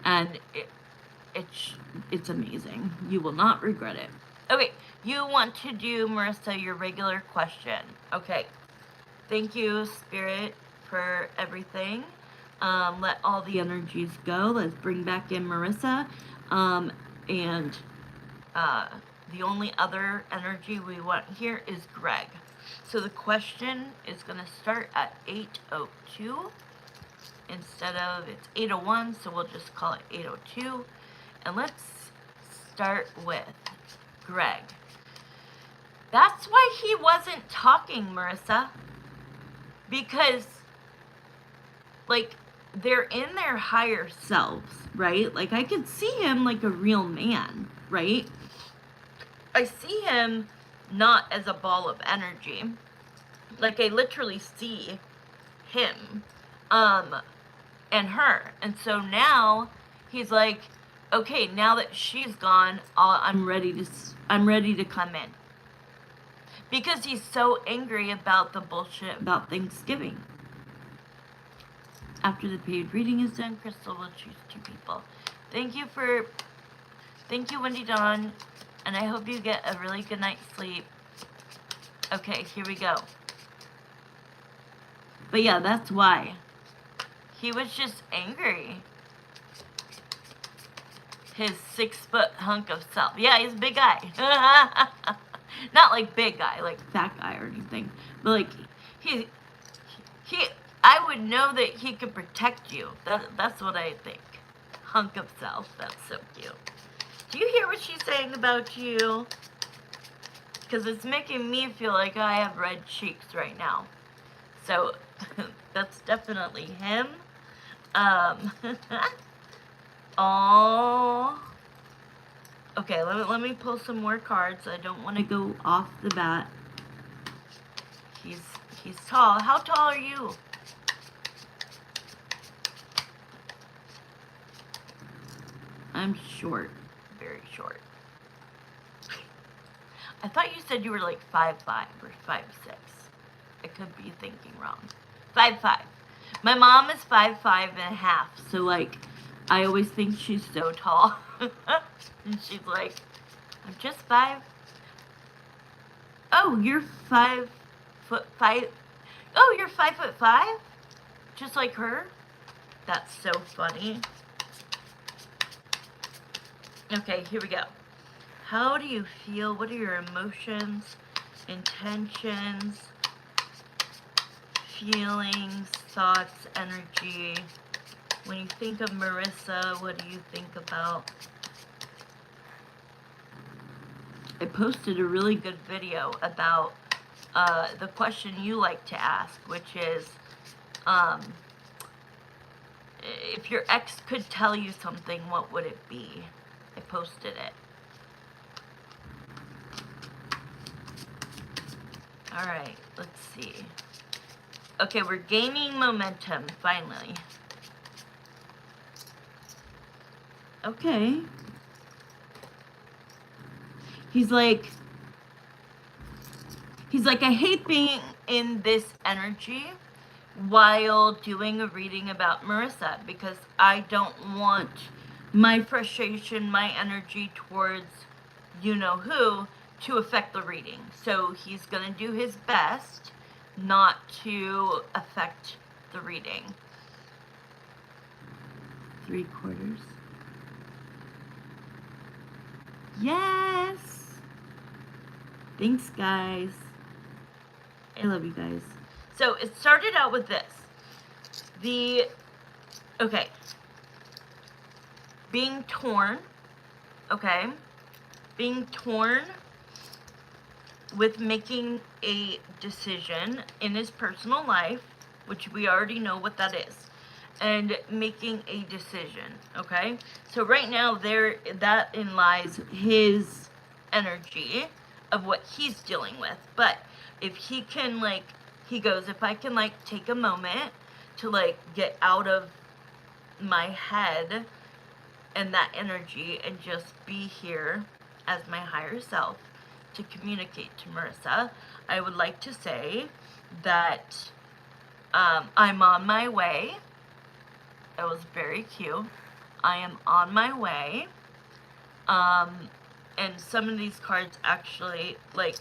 and it's amazing. You will not regret it. Okay, you want to do, Marissa, your regular question. Okay, thank you, Spirit, for everything. Let all the energies go. Let's bring back in Marissa. And the only other energy we want here is Greg. So the question is going to start at 8:02 instead of, it's 8:01, so we'll just call it 8:02. And let's start with Greg. That's why he wasn't talking, Marissa. Because, like, they're in their higher selves, right? Like, I could see him like a real man, right? I see him not as a ball of energy. Like, I literally see him, and her. And so now he's like, okay, now that she's gone, I'm ready to come in. Because he's so angry about the bullshit about Thanksgiving. After the paid reading is done, Crystal will choose 2 people. Thank you, Wendy Dawn, and I hope you get a really good night's sleep. Okay, here we go. But yeah, that's why. He was just angry. His 6-foot hunk of self. Yeah, he's a big guy. Not like big guy, like fat guy or anything. But like, I would know that he could protect you. That's what I think. Hunk of self. That's so cute. Do you hear what she's saying about you? Because it's making me feel like I have red cheeks right now. So, that's definitely him. Oh. Okay, let me pull some more cards. I don't want to go off the bat. He's tall. How tall are you? I'm short. Very short. I thought you said you were like 5'5" or 5'6". I could be thinking wrong. 5'5". My mom is 5'5.5", so like, I always think she's so tall. And she's like, I'm just 5. Oh, you're 5'5". Oh, you're 5'5"? Just like her? That's so funny. Okay, here we go. How do you feel? What are your emotions, intentions, feelings, thoughts, energy? When you think of Marissa, what do you think about? I posted a really good video about the question you like to ask, which is, if your ex could tell you something, what would it be? I posted it. Alright, let's see. Okay, we're gaining momentum, finally. Okay. He's like, I hate being in this energy while doing a reading about Marissa, because I don't want my frustration, my energy towards you-know-who to affect the reading. So he's going to do his best not to affect the reading. 3/4. Yes! Thanks, guys. I love you guys. So it started out with this. Okay. Being torn. Okay. Being torn with making a decision in his personal life, which we already know what that is, and making a decision, okay? So right now, that in lies his energy of what he's dealing with. But if he can, like, he goes, if I can, like, take a moment to, like, get out of my head and that energy and just be here as my higher self to communicate to Marissa, I would like to say that I'm on my way. That was very cute. I am on my way. And some of these cards actually, like,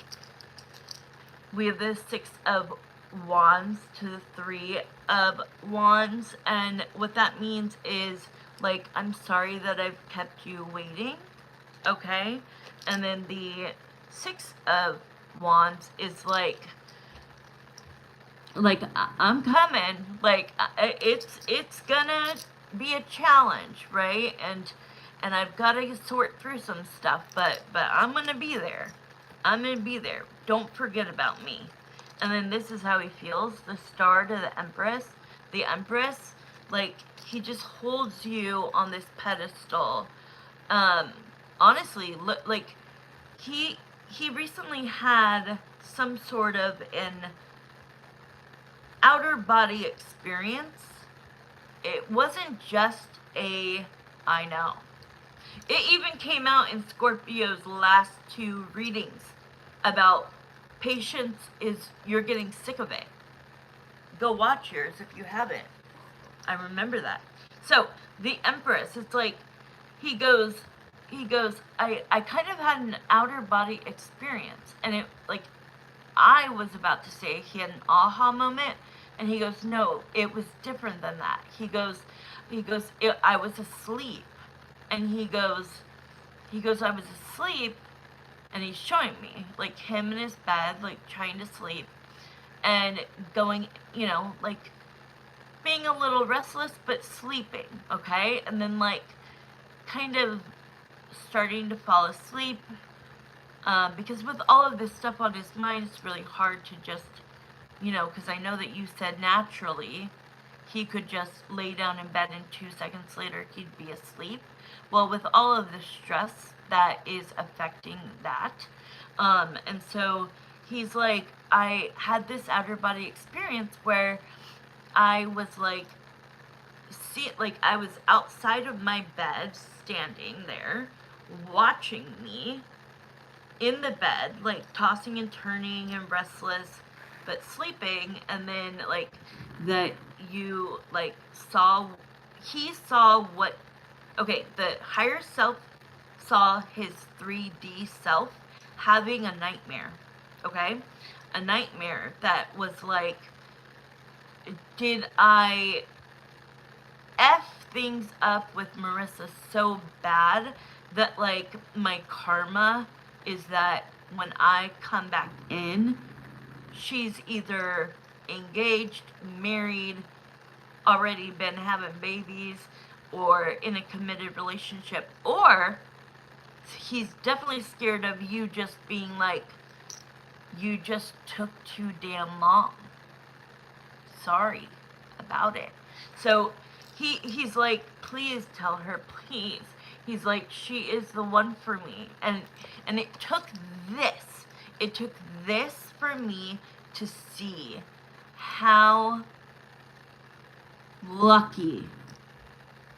we have the 6 of Wands to the 3 of Wands, and what that means is, like, I'm sorry that I've kept you waiting, okay? And then the 6 of Wands is like I'm coming, like, it's gonna be a challenge, right? And I've got to sort through some stuff, but I'm gonna be there. I'm gonna be there. Don't forget about me. And then this is how he feels. The Star to the Empress. The Empress, like, he just holds you on this pedestal. Honestly, look, like, he recently had some sort of an outer body experience. It wasn't just I know. It even came out in Scorpio's last 2 readings about patience is, you're getting sick of it. Go watch yours if you haven't. I remember that. So, the Empress, it's like, he goes, I kind of had an outer body experience. And it, like, I was about to say he had an aha moment. And he goes, no, it was different than that. He goes, I was asleep. And he goes, I was asleep. And he's showing me, like, him in his bed, like, trying to sleep. And going, you know, like, being a little restless, but sleeping, okay? And then, like, kind of starting to fall asleep. Because with all of this stuff on his mind, it's really hard to just, you know, because I know that you said naturally he could just lay down in bed and 2 seconds later he'd be asleep. Well, with all of the stress that is affecting that, and so he's like, I had this outer body experience where I was like, I was outside of my bed, standing there, watching me in the bed, like, tossing and turning and restless, but sleeping, and then, like, that you, like, he saw what, okay, the higher self saw his 3D self having a nightmare, okay? A nightmare that was like, did I F things up with Marissa so bad that, like, my karma is that when I come back in, she's either engaged, married, already been having babies, or in a committed relationship, or he's definitely scared of you just being like, you just took too damn long. Sorry about it. So he's like, please tell her, please. He's like, she is the one for me. And it took this for me to see how lucky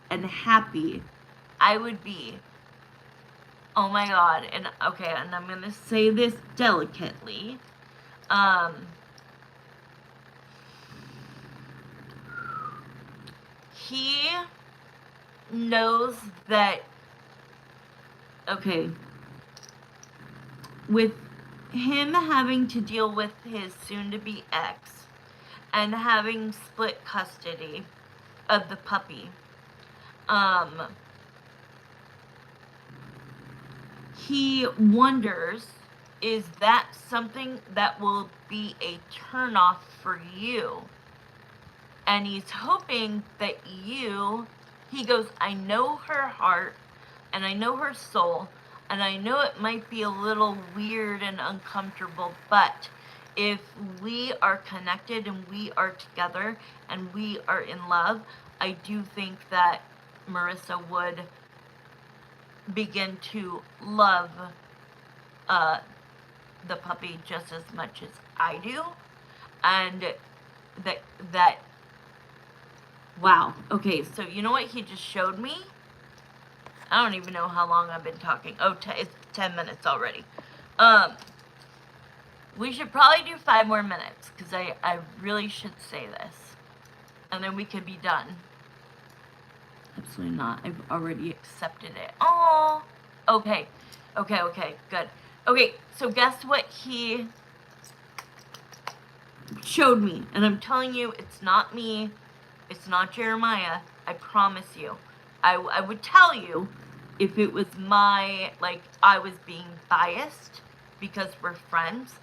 and happy I would be. Oh my God. And okay, and I'm gonna say this delicately. He knows that, okay, with him having to deal with his soon-to-be ex and having split custody of the puppy, he wonders, is that something that will be a turnoff for you? And he's hoping that he goes, I know her heart, and I know her soul, and I know it might be a little weird and uncomfortable, but if we are connected and we are together and we are in love, I do think that Marissa would begin to love the puppy just as much as I do. And that wow. Okay, so you know what he just showed me? I don't even know how long I've been talking. Oh, it's 10 minutes already. We should probably do 5 more minutes, because I really should say this. And then we could be done. Absolutely not. I've already accepted it. Oh, okay. Okay, good. Okay, so guess what he showed me? And I'm telling you, it's not me. It's not Jeremiah. I promise you. I would tell you if it was like, I was being biased because we're friends.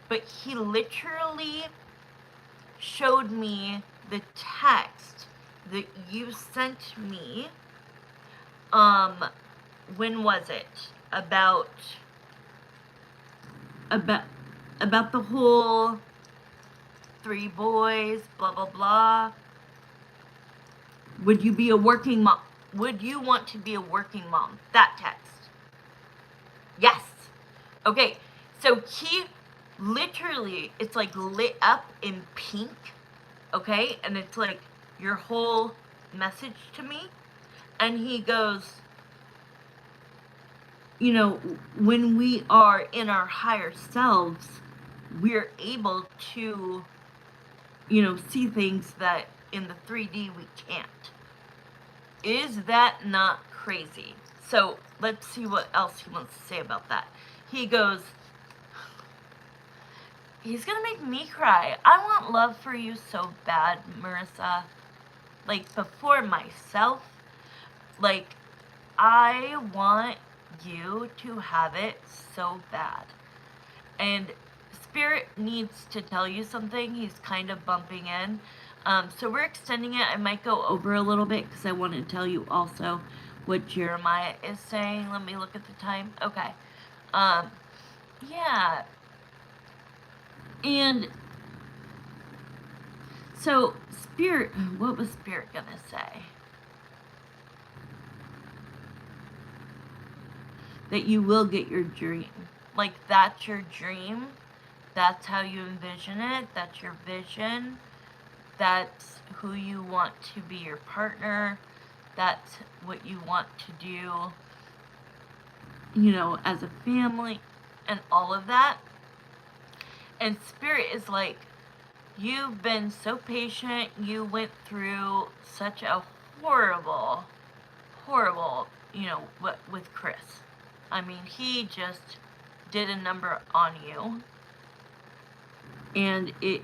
But he literally showed me the text that you sent me. When was it? About the whole 3 boys, blah, blah, blah. Would you be a working mom? Would you want to be a working mom? That text. Yes. Okay, so he literally, it's like lit up in pink, okay? And it's like your whole message to me. And he goes, you know, when we are in our higher selves, we're able to, you know, see things that in the 3D we can't. Is that not crazy? So let's see what else he wants to say about that. He goes, he's gonna make me cry. I want love for you so bad, Marissa. Like, before myself. Like, I want you to have it so bad. And Spirit needs to tell you something. He's kind of bumping in. So we're extending it. I might go over a little bit because I want to tell you also what Jeremiah is saying. Let me look at the time. Okay. Yeah. And so Spirit, what was Spirit gonna say? That you will get your dream. Like, that's your dream. That's how you envision it. That's your vision. That's who you want to be your partner. That's what you want to do, you know, as a family and all of that. And Spirit is like, you've been so patient. You went through such a horrible, you know, with Chris. I mean, he just did a number on you. and it,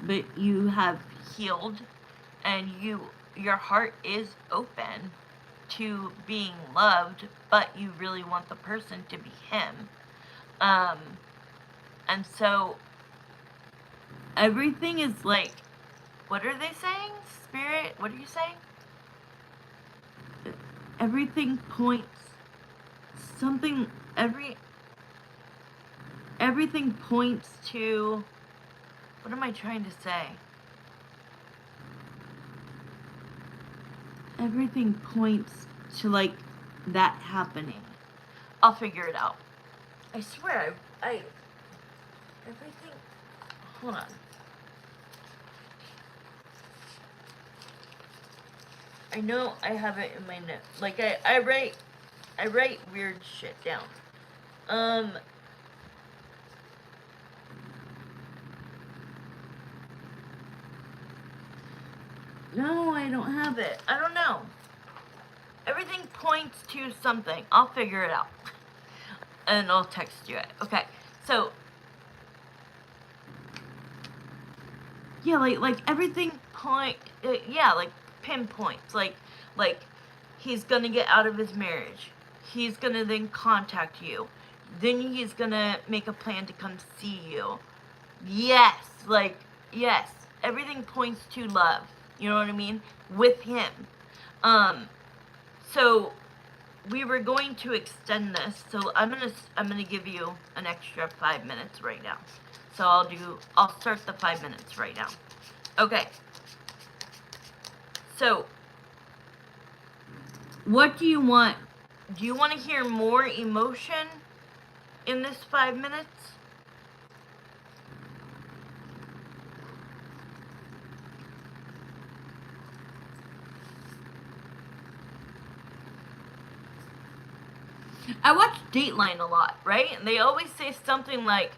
but you have healed, and your heart is open to being loved, but you really want the person to be him. And so everything is like, what are they saying? Spirit, what are you saying? Everything points something, everything points to, what am I trying to say? Everything points to, like, that happening. I'll figure it out. I swear, everything, hold on. I know I have it in my notes. Like, I write weird shit down. No, I don't have it. I don't know. Everything points to something. I'll figure it out. And I'll text you it. Okay. So, yeah, like everything like pinpoints. Like he's gonna get out of his marriage. He's gonna then contact you. Then he's gonna make a plan to come see you. Yes, yes. Everything points to love. You know what I mean? With him. So we were going to extend this, so I'm gonna give you an extra 5 minutes right now. So I'll start the 5 minutes right now. Okay. So what do you want? Do you want to hear more emotion in this 5 minutes? I watch Dateline a lot, right? And they always say something like,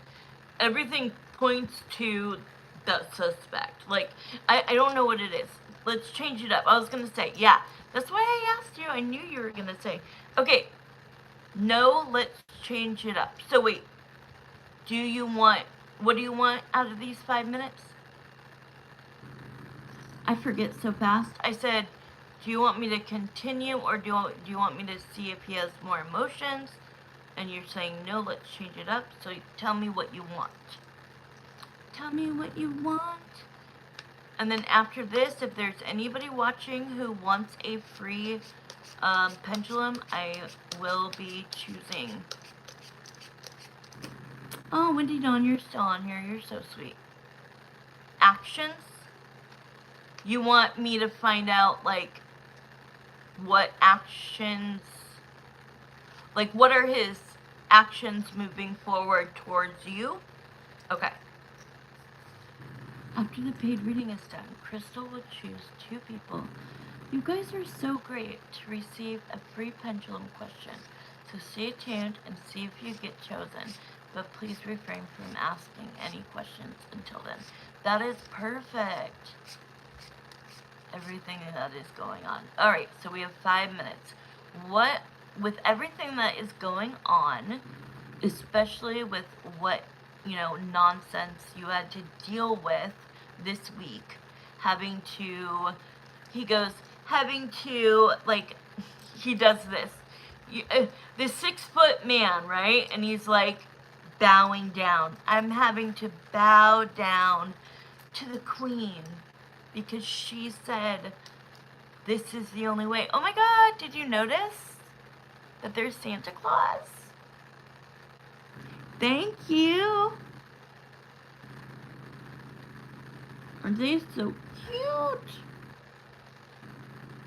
everything points to the suspect. Like, I don't know what it is. Let's change it up. I was going to say, yeah. That's why I asked you. I knew you were going to say. Okay. No, let's change it up. So wait. What do you want out of these 5 minutes? I forget so fast. I said, do you want me to continue, or do you want me to see if he has more emotions? And you're saying, no, let's change it up. So tell me what you want. Tell me what you want. And then after this, if there's anybody watching who wants a free pendulum, I will be choosing. Oh, Wendy Dawn, you're still on here. You're so sweet. Actions. You want me to find out, like, what actions, like, what are his actions moving forward towards you? Okay. After the paid reading is done, Crystal will choose 2 people. You guys are so great to receive a free pendulum question. So stay tuned and see if you get chosen. But please refrain from asking any questions until then. That is perfect. Everything that is going on. Alright, so we have 5 minutes. With everything that is going on, especially with what, nonsense you had to deal with this week, he does this. This 6-foot man, right? And he's like bowing down. I'm having to bow down to the queen because she said this is the only way. Oh my God, did you notice that there's Santa Claus? Thank you. Aren't they so cute?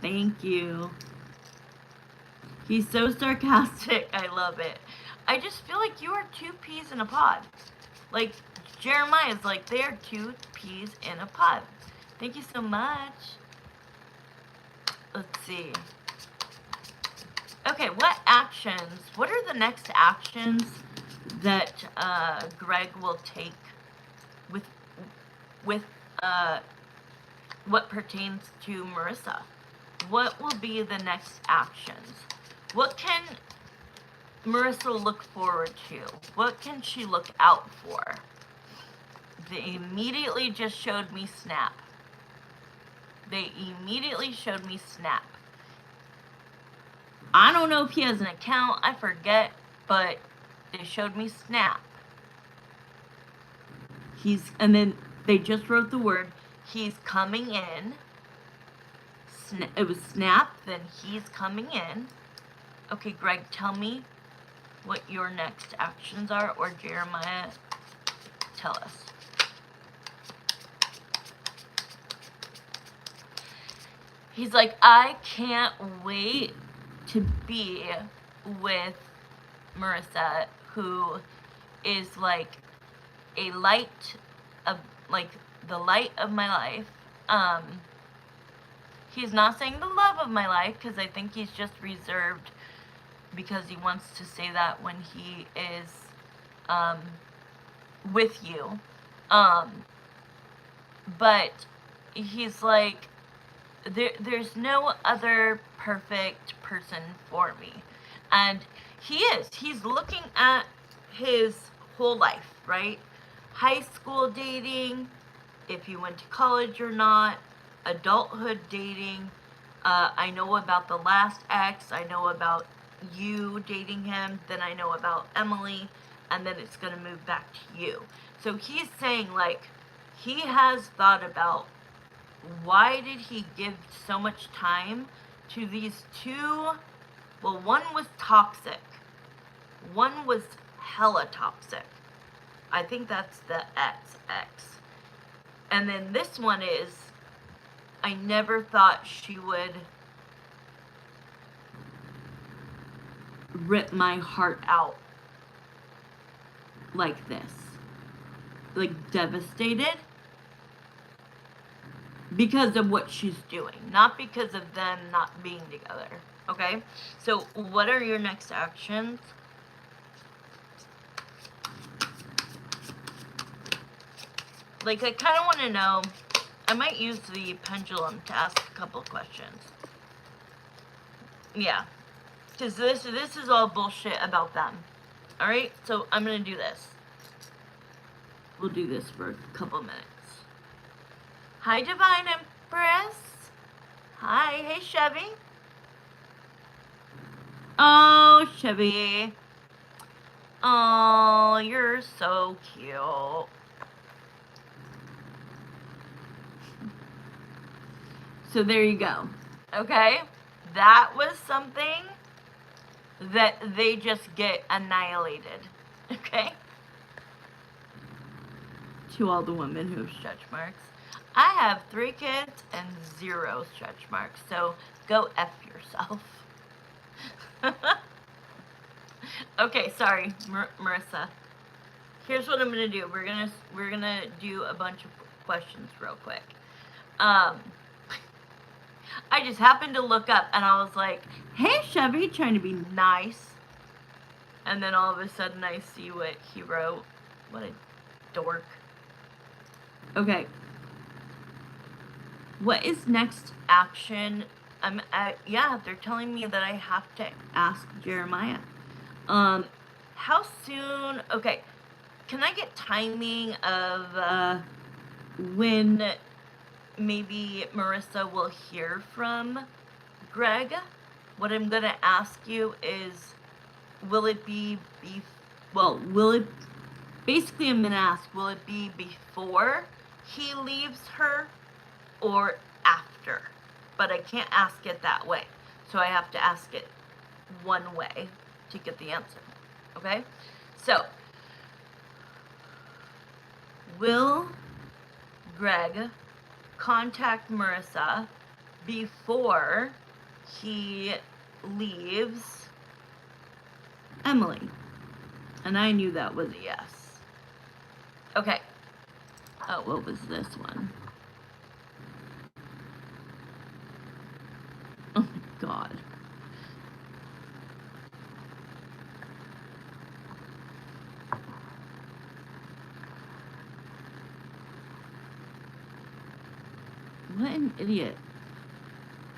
Thank you. He's so sarcastic. I love it. I just feel like you are 2 peas in a pod. Like, Jeremiah's like, they're 2 peas in a pod. Thank you so much. Let's see. Okay, what are the next actions that Greg will take with what pertains to Marissa? What will be the next actions? What can Marissa look forward to? What can she look out for? They immediately just showed me Snap. They immediately showed me Snap. I don't know if he has an account, I forget, but they showed me Snap. And then they just wrote the word, he's coming in. It was Snap, then he's coming in. Okay, Greg, tell me what your next actions are, or Jeremiah, tell us. He's like, I can't wait to be with Marissa, who is like a light of, like, the light of my life. He's not saying the love of my life, because I think he's just reserved because he wants to say that when he is with you. But he's like, there's no other perfect person for me. And he's looking at his whole life, right? High school dating, if he went to college or not, adulthood dating. I know about the last ex, I know about you dating him, then I know about Emily, and then it's going to move back to you. So he's saying, like, he has thought about, why did he give so much time to these two? Well, one was toxic. One was hella toxic. I think that's the ex. And then this one is, I never thought she would rip my heart out like this. Like, devastated. Because of what she's doing, not because of them not being together. Okay? So, what are your next actions? Like, I kind of want to know. I might use the pendulum to ask a couple of questions. Yeah. Because this is all bullshit about them. Alright? So, I'm going to do this. We'll do this for a couple minutes. Hi, Divine Empress. Hi. Hey, Chevy. Oh, Chevy. Oh, you're so cute. So there you go. Okay? That was something that they just get annihilated. Okay? To all the women who have stretch marks. I have 3 kids and 0 stretch marks, so go F yourself. Okay, sorry, Marissa. Here's what I'm gonna do. We're gonna do a bunch of questions real quick. I just happened to look up and I was like, hey, Chevy, trying to be nice. And then all of a sudden I see what he wrote. What a dork. Okay. What is next action? Yeah, they're telling me that I have to ask Jeremiah. How soon? Okay. Can I get timing of when maybe Marissa will hear from Greg? What I'm going to ask you is, will it be basically I'm going to ask, will it be before he leaves her or after? But I can't ask it that way. So I have to ask it one way to get the answer. Okay? So, will Greg contact Marissa before he leaves Emily? And I knew that was a yes. Okay. Oh, what was this one? Oh my God. What an idiot.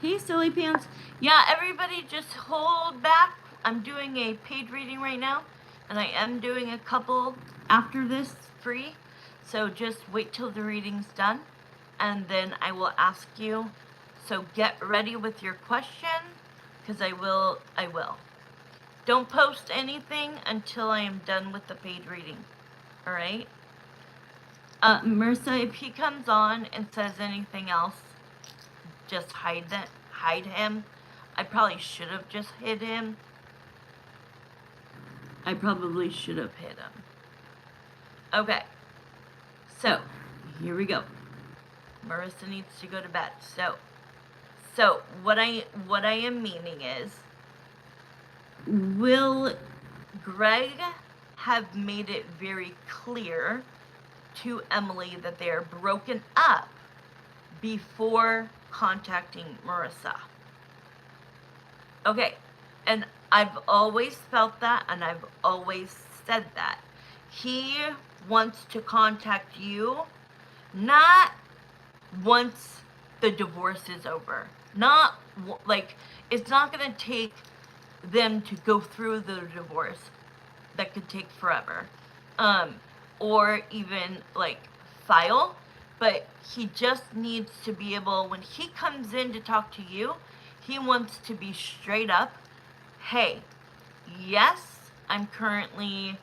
Hey, silly pants. Yeah, everybody just hold back. I'm doing a paid reading right now, and I am doing a couple after this free. So just wait till the reading's done, and then I will ask you. So get ready with your question, because I will. Don't post anything until I am done with the paid reading. Alright? Marissa, if he comes on and says anything else, just hide him. I probably should have just hid him. I probably should have hit him. Okay. So, here we go. Marissa needs to go to bed. So what I am meaning is, will Greg have made it very clear to Emily that they are broken up before contacting Marissa? Okay, and I've always felt that, and I've always said that. He wants to contact you, not once the divorce is over. Not, like, it's not going to take them to go through the divorce. That could take forever. Or even, like, file. But he just needs to be able, when he comes in to talk to you, he wants to be straight up. Hey, yes, I'm currently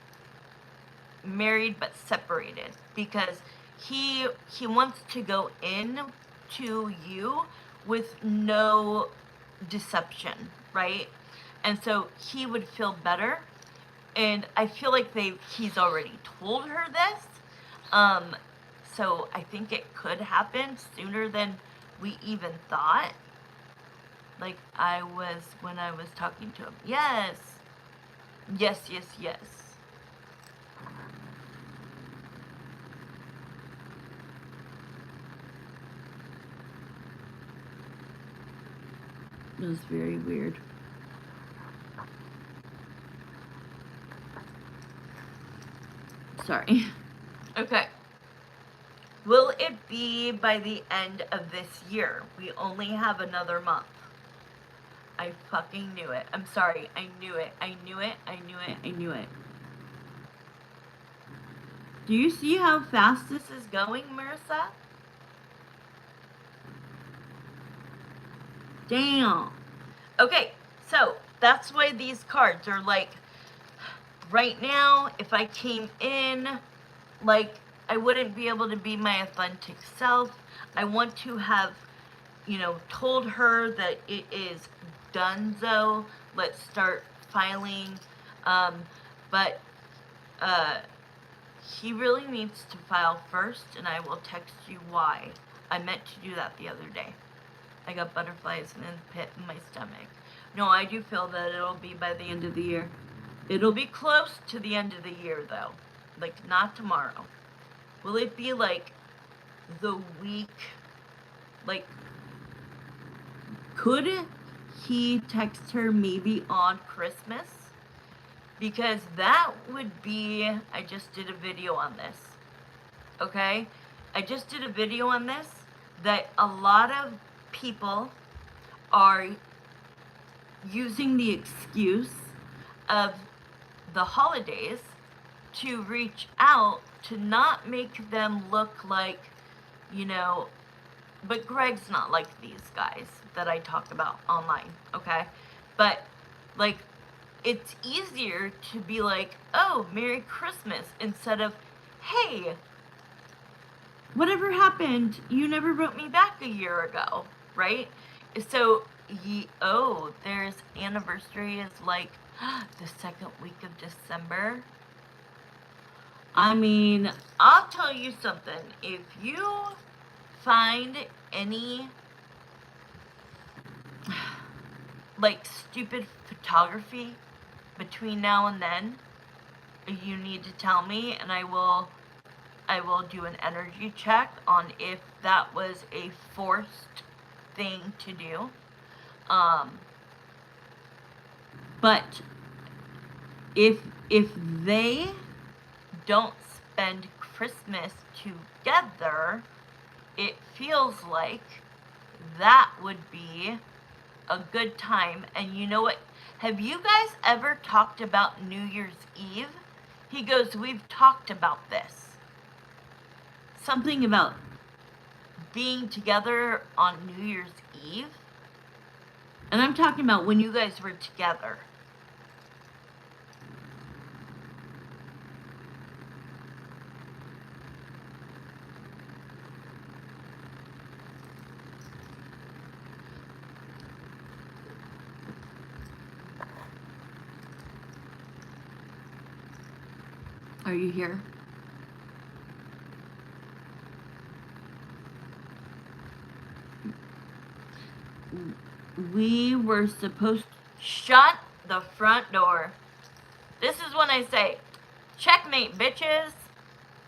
married but separated, because he wants to go in to you with no deception, right? And so he would feel better, and I feel like he's already told her this. So I think it could happen sooner than we even thought. Like when I was talking to him. Yes. Yes, yes, yes. It was very weird. Sorry. Okay. Will it be by the end of this year? We only have another month. I fucking knew it. I'm sorry. I knew it. I knew it. I knew it. I knew it. Do you see how fast this is going, Marissa? Damn. Okay, so that's why these cards are like, right now, if I came in, like, I wouldn't be able to be my authentic self. I want to have, told her that it is donezo. Let's start filing. But he really needs to file first, and I will text you why. I meant to do that the other day. I got butterflies in the pit in my stomach. No, I do feel that it'll be by the end of the year. It'll be close to the end of the year, though. Like, not tomorrow. Will it be, like, the week? Like, could he text her maybe on Christmas? Because that would be... I just did a video on this. Okay? I just did a video on this that a lot of people are using the excuse of the holidays to reach out to not make them look like, but Greg's not like these guys that I talk about online, okay? But, like, it's easier to be like, oh, Merry Christmas, instead of, hey, whatever happened? You never wrote me back a year ago, right? So, there's anniversary is like the second week of December. I mean, I'll tell you something. If you find any, like, stupid photography between now and then, you need to tell me, and I will do an energy check on if that was a forced thing to do. But if they don't spend Christmas together, it feels like that would be a good time. And you know what? Have you guys ever talked about New Year's Eve? He goes, we've talked about this. something about being together on New Year's Eve. And I'm talking about when you guys were together. Are you here? We were supposed to shut the front door. This is when I say, checkmate, bitches.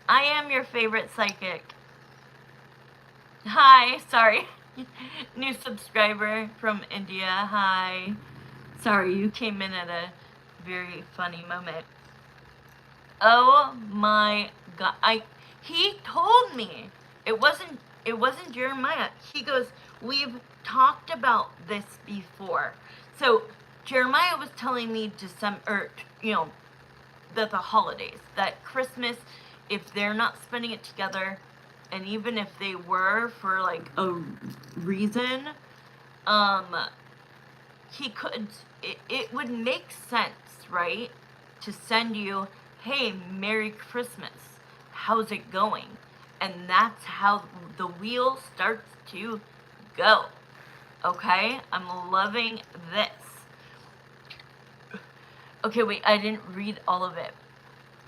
I am your favorite psychic. Hi, sorry. New subscriber from India. Hi. Sorry, you came in at a very funny moment. Oh my god. He told me. It wasn't Jeremiah. He goes, "We've talked about this before." So, Jeremiah was telling me that the holidays, that Christmas, if they're not spending it together, and even if they were for like a reason, it would make sense, right? To send you, hey, Merry Christmas. How's it going? And that's how the wheel starts to go. Okay? I'm loving this. Okay, wait, I didn't read all of it.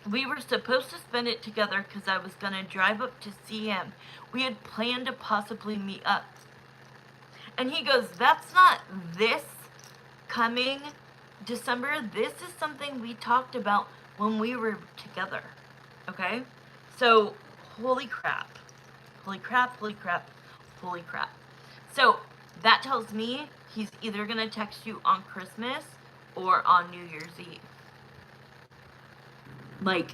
We were supposed to spend it together because I was going to drive up to see him. We had planned to possibly meet up. And he goes, that's not this coming December. This is something we talked about when we were together. Okay? So, holy crap. Holy crap, holy crap, holy crap. So, that tells me he's either going to text you on Christmas or on New Year's Eve. Like,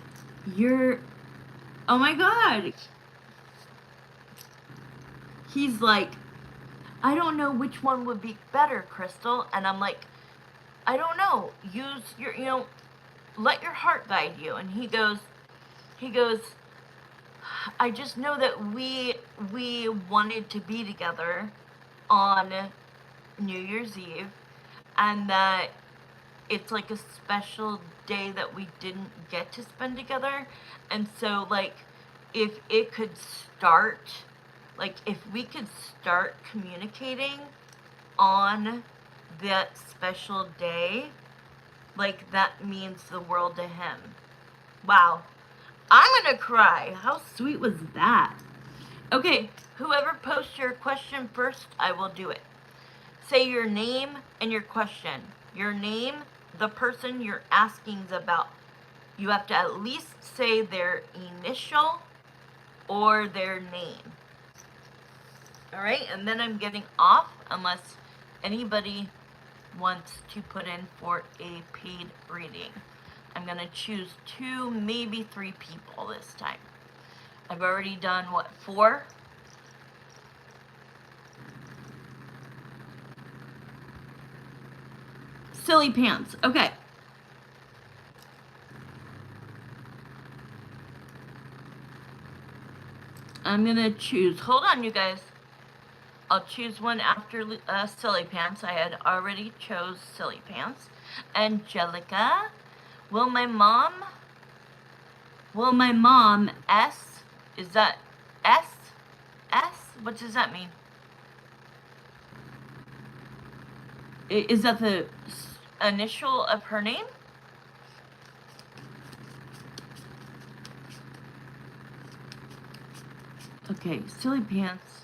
oh my god. He's like, I don't know which one would be better, Crystal. And I'm like, I don't know. Use your, let your heart guide you. And he goes, I just know that we wanted to be together on New Year's Eve, and that it's like a special day that we didn't get to spend together. And so, like, if it could start, like, if we could start communicating on that special day, like, that means the world to him. Wow. I'm gonna cry. How sweet was that? Okay, whoever posts your question first, I will do it. Say your name and your question. Your name, the person you're asking about. You have to at least say their initial or their name. Alright, and then I'm getting off unless anybody wants to put in for a paid reading. I'm going to choose 2, maybe 3 people this time. I've already done, 4? Silly pants. Okay. I'm going to choose. Hold on, you guys. I'll choose one after Silly Pants. I had already chose Silly Pants. Angelica. Will my mom S? Is that S? S? What does that mean? Is that the initial of her name? Okay, Silly Pants.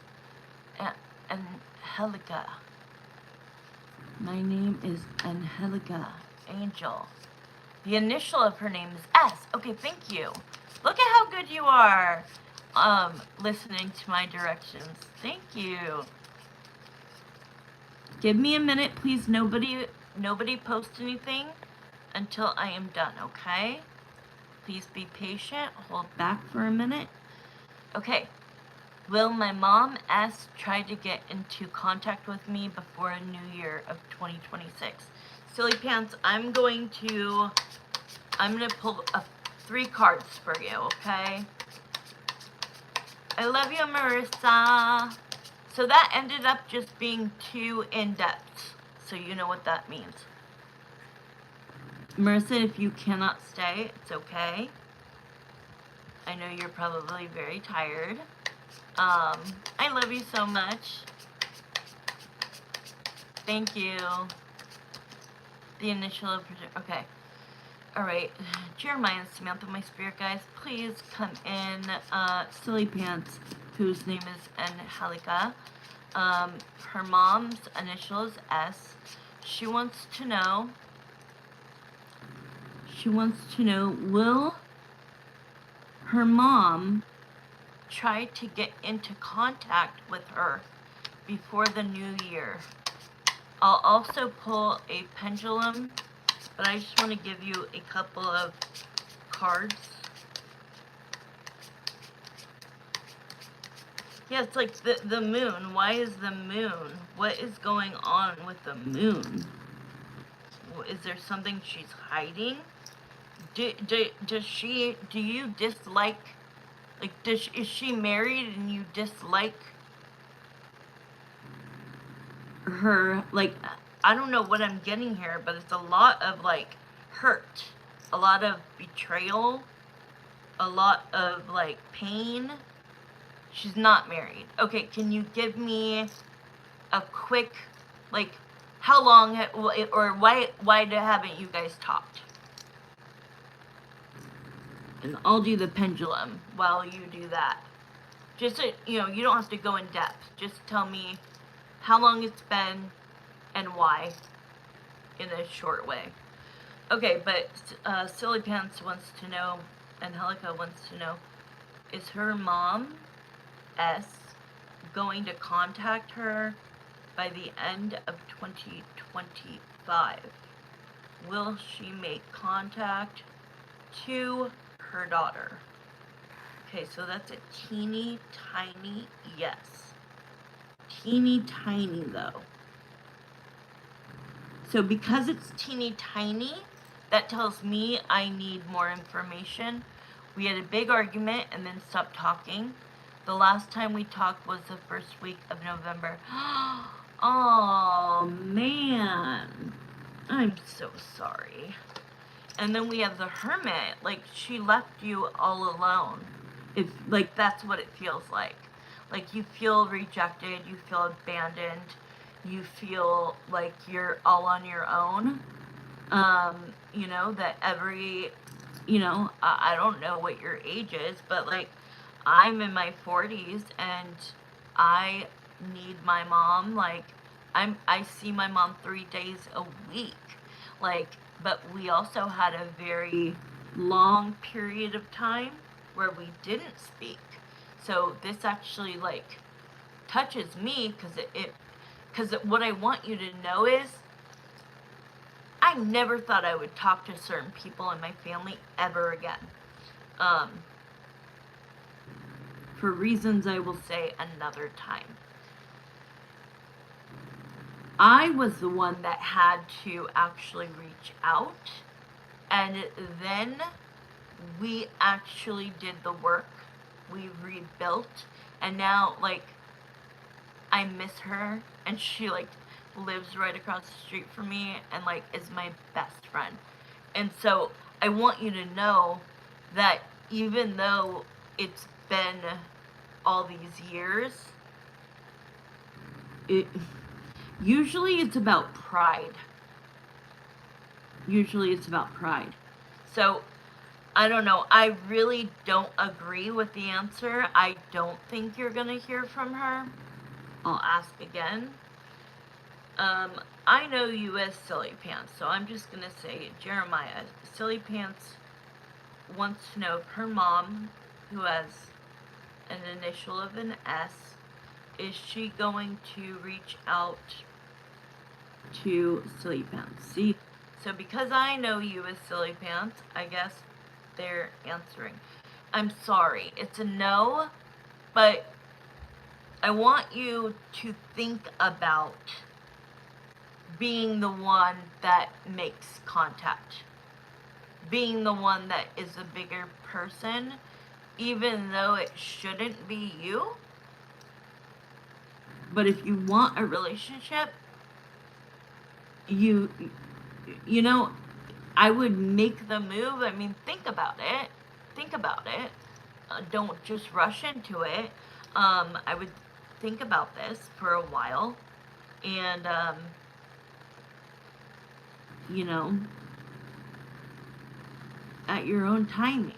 Angelica. My name is Angelica. Angel. The initial of her name is S. Okay, thank you. Look at how good you are listening to my directions. Thank you. Give me a minute, please. Nobody post anything until I am done, okay? Please be patient. Hold back for a minute. Okay. Will my mom S try to get into contact with me before a new year of 2026? Silly Pants, I'm going to pull 3 cards for you, okay? I love you, Marissa. So that ended up just being too in-depth. So you know what that means. Marissa, if you cannot stay, it's okay. I know you're probably very tired. I love you so much. Thank you. The initial of... Okay. Alright. Jeremiah and Samantha, my spirit guys, please come in. Silly Pants, whose name is Angelica. Her mom's initial is S. She wants to know, will her mom try to get into contact with her before the new year? I'll also pull a pendulum, but I just want to give you a couple of cards. Yeah, it's like the moon. Why is the moon? What is going on with the moon? Is there something she's hiding? Do you dislike, like, is she married and you dislike her? Like, I don't know what I'm getting here, but it's a lot of, like, hurt, a lot of betrayal, a lot of, like, pain. She's not married. Okay, can you give me a quick, like, how long, or why haven't you guys talked? And I'll do the pendulum while you do that. Just so, you know, you don't have to go in depth. Just tell me how long it's been and why in a short way. Okay, but Silly Pants wants to know, Angelica wants to know, is her mom, S, going to contact her by the end of 2025? Will she make contact to her daughter? Okay, so that's a teeny tiny yes. Teeny tiny though. So because it's teeny tiny, that tells me I need more information. We had a big argument and then stopped talking. The last time we talked was the first week of November. Oh man, I'm so sorry. And then we have the Hermit. Like, she left you all alone. If, like, that's what it feels like. Like, you feel rejected, you feel abandoned, you feel like you're all on your own. You know, that you know, I don't know what your age is, but, like, I'm in my 40s, and I need my mom. Like, I see my mom 3 days a week. Like, but we also had a very long period of time where we didn't speak. So this actually, like, touches me, because what I want you to know is I never thought I would talk to certain people in my family ever again. For reasons I will say another time. I was the one that had to actually reach out, and then we actually did the work. We rebuilt, and now, like, I miss her, and she, like, lives right across the street from me and, like, is my best friend. And so I want you to know that even though it's been all these years, usually it's about pride. Usually it's about pride. So, I don't know. I really don't agree with the answer. I don't think you're going to hear from her. I'll ask again. I know you as Silly Pants, so I'm just going to say, Jeremiah, Silly Pants wants to know if her mom, who has an initial of an S, is she going to reach out to Silly Pants? See, so because I know you as Silly Pants, I guess they're answering. I'm sorry, it's a no, but I want you to think about being the one that makes contact, being the one that is a bigger person, even though it shouldn't be you. But if you want a relationship, you know, I would make the move. I mean, think about it. Think about it. Don't just rush into it. I would think about this for a while, and you know, at your own timing.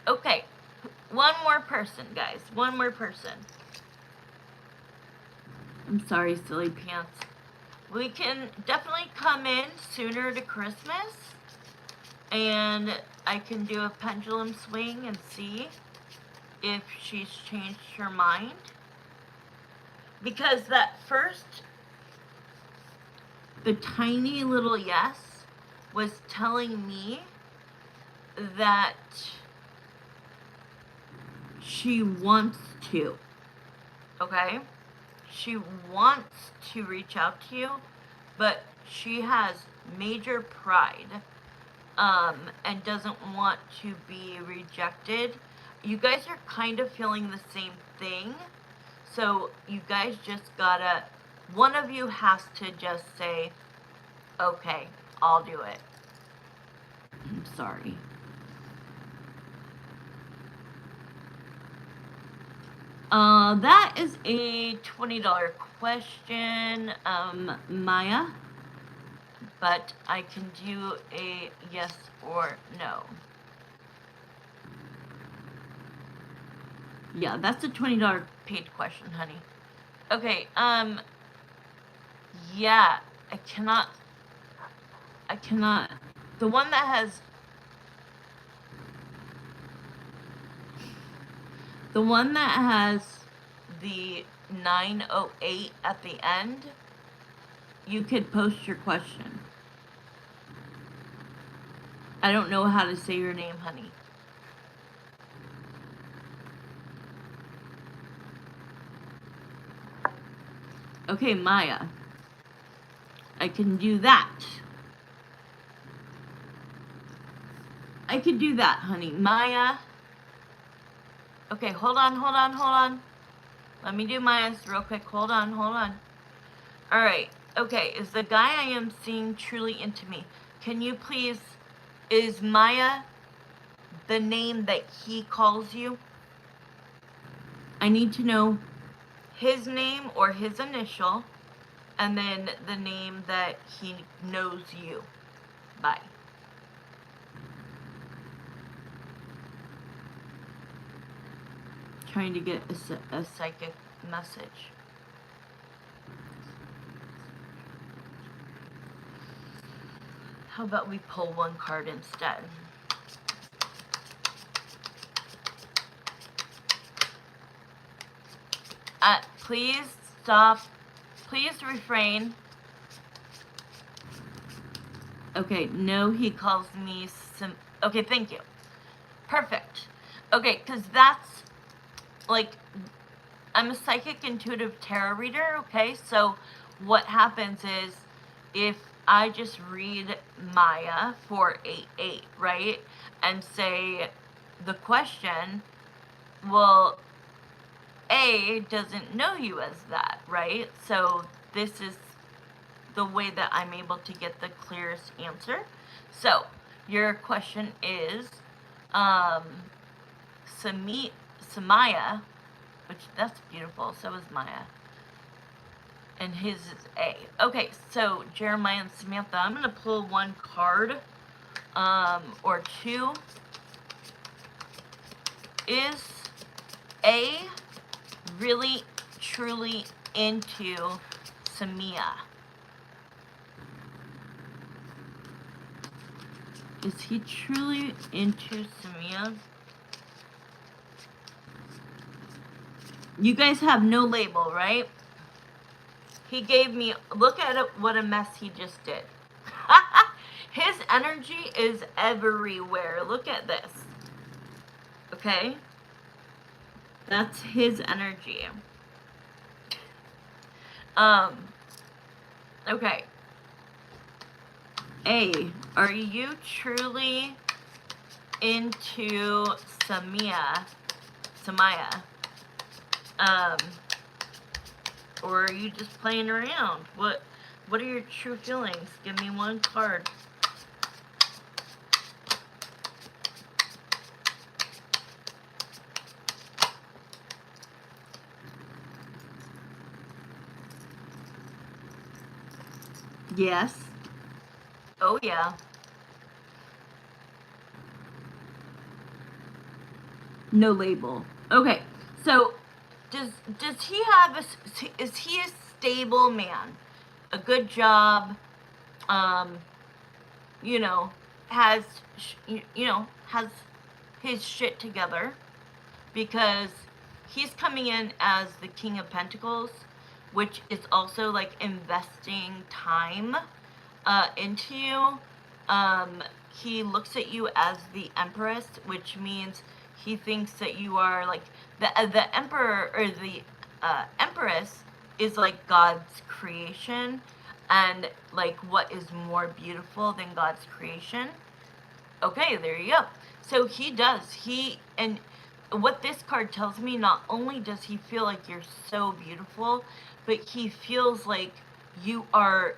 Okay, one more person, guys. One more person. I'm sorry, silly pants. We can definitely come in sooner to Christmas, and I can do a pendulum swing and see if she's changed her mind. Because that first, the tiny little yes was telling me that she wants to, okay? She wants to reach out to you, but she has major pride, and doesn't want to be rejected. You guys are kind of feeling the same thing, so you guys just gotta, one of you has to just say, okay, I'll do it. I'm sorry. That is a $20 question, Maya. But I can do a yes or no. Yeah, that's a $20 paid question, honey. Okay, yeah, I cannot, the one that has, the 908 at the end, you could post your question. I don't know how to say your name, honey. Okay, Maya. I can do that. I can do that, honey. Maya. Okay, hold on. Let me do Maya's real quick. Hold on. Alright, okay. Is the guy I am seeing truly into me? Can you please, is Maya the name that he calls you? I need to know his name or his initial, and then the name that he knows you by. Trying to get a psychic message. How about we pull one card instead? Please stop. Please refrain. Okay, no, he calls me okay, thank you. Perfect. Okay, because that's, like, I'm a psychic intuitive tarot reader, okay? So what happens is, if I just read Maya 488, right, and say the question, well, A doesn't know you as that, right? So this is the way that I'm able to get the clearest answer. So your question is, Samaya, which that's beautiful, so is Maya. And his is A. Okay, so Jeremiah and Samantha, I'm going to pull one card, or two. Is A really, truly into Samia? Is he truly into Samia? You guys have no label, right? He gave me, look at it, what a mess he just did. His energy is everywhere. Look at this. Okay? That's his energy. Okay. A, are you truly into Samaya, or are you just playing around? What are your true feelings? Give me one card. Yes. Oh yeah. No label. Okay. So does he have is he a stable man? A good job, you know, has has his shit together, because he's coming in as the King of Pentacles, which is also like investing time into you. He looks at you as the Empress, which means he thinks that you are like the Emperor, or the Empress is like God's creation, and like what is more beautiful than God's creation. Okay, there you go. So and what this card tells me, not only does he feel like you're so beautiful, but he feels like you are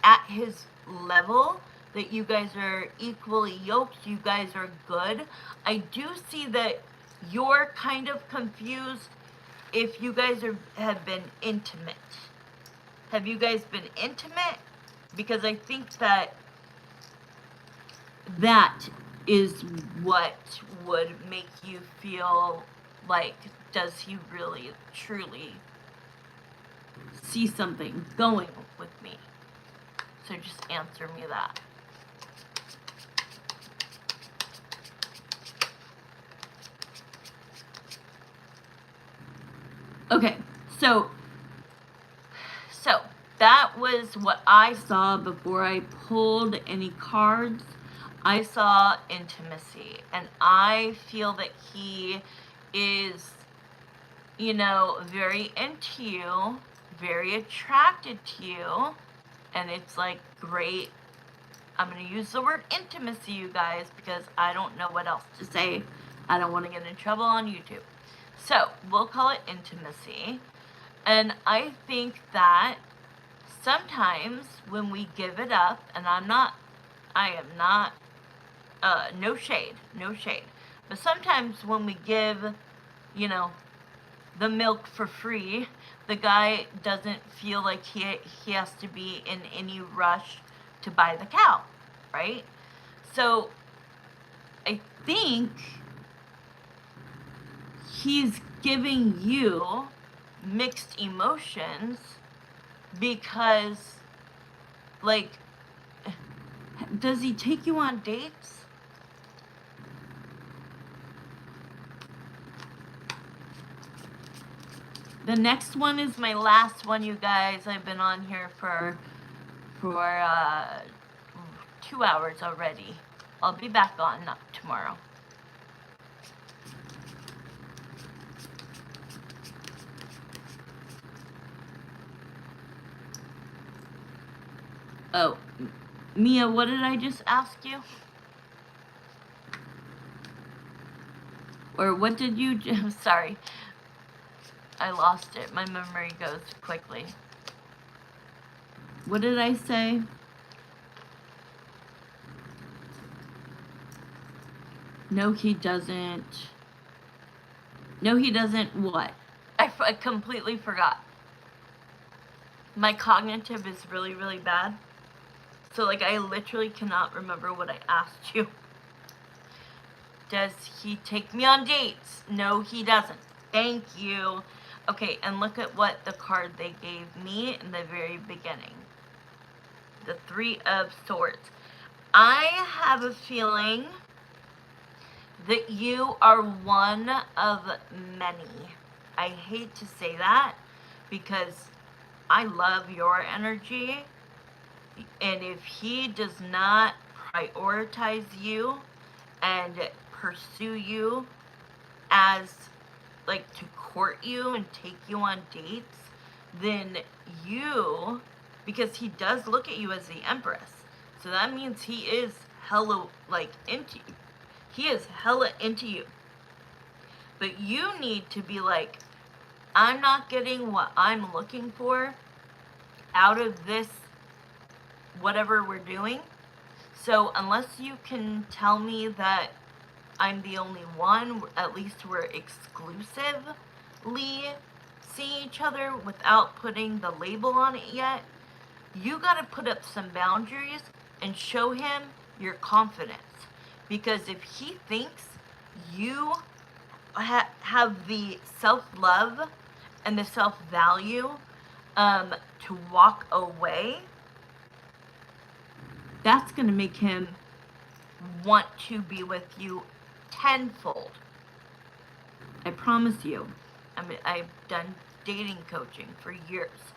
at his level, that you guys are equally yoked, you guys are good. I do see that you're kind of confused if you guys have been intimate. Have you guys been intimate? Because I think that is what would make you feel like, does he really truly see something going with me? So just answer me that. Okay, so that was what I saw before I pulled any cards. I saw intimacy, and I feel that he is, very into you, very attracted to you, and it's like great. I'm going to use the word intimacy, you guys, because I don't know what else to say. I don't want to get in trouble on YouTube. So, we'll call it intimacy. And I think that sometimes when we give it up, and I am not, no shade, but sometimes when we give, the milk for free, the guy doesn't feel like he has to be in any rush to buy the cow, right? So I think he's giving you mixed emotions, because, like, does he take you on dates? The next one is my last one, you guys. I've been on here for 2 hours already. I'll be back on tomorrow. Oh, Mia, what did I just ask you? Or what did you sorry. I lost it. My memory goes quickly. What did I say? No, he doesn't. No, he doesn't what? I completely forgot. My cognitive is really, really bad. So, like, I literally cannot remember what I asked you. Does he take me on dates? No, he doesn't. Thank you. Okay, and look at what the card they gave me in the very beginning. The Three of Swords. I have a feeling that you are one of many. I hate to say that, because I love your energy, and if he does not prioritize you and pursue you as, like, to court you and take you on dates, then you, because he does look at you as the Empress, so that means he is hella, like, into you. He is hella into you. But you need to be like, I'm not getting what I'm looking for out of this, whatever we're doing. So unless you can tell me that I'm the only one, at least we're exclusively seeing each other without putting the label on it yet, you got to put up some boundaries and show him your confidence. Because if he thinks you have the self-love and the self-value to walk away, that's going to make him want to be with you tenfold. I promise you. I mean, I've done dating coaching for years.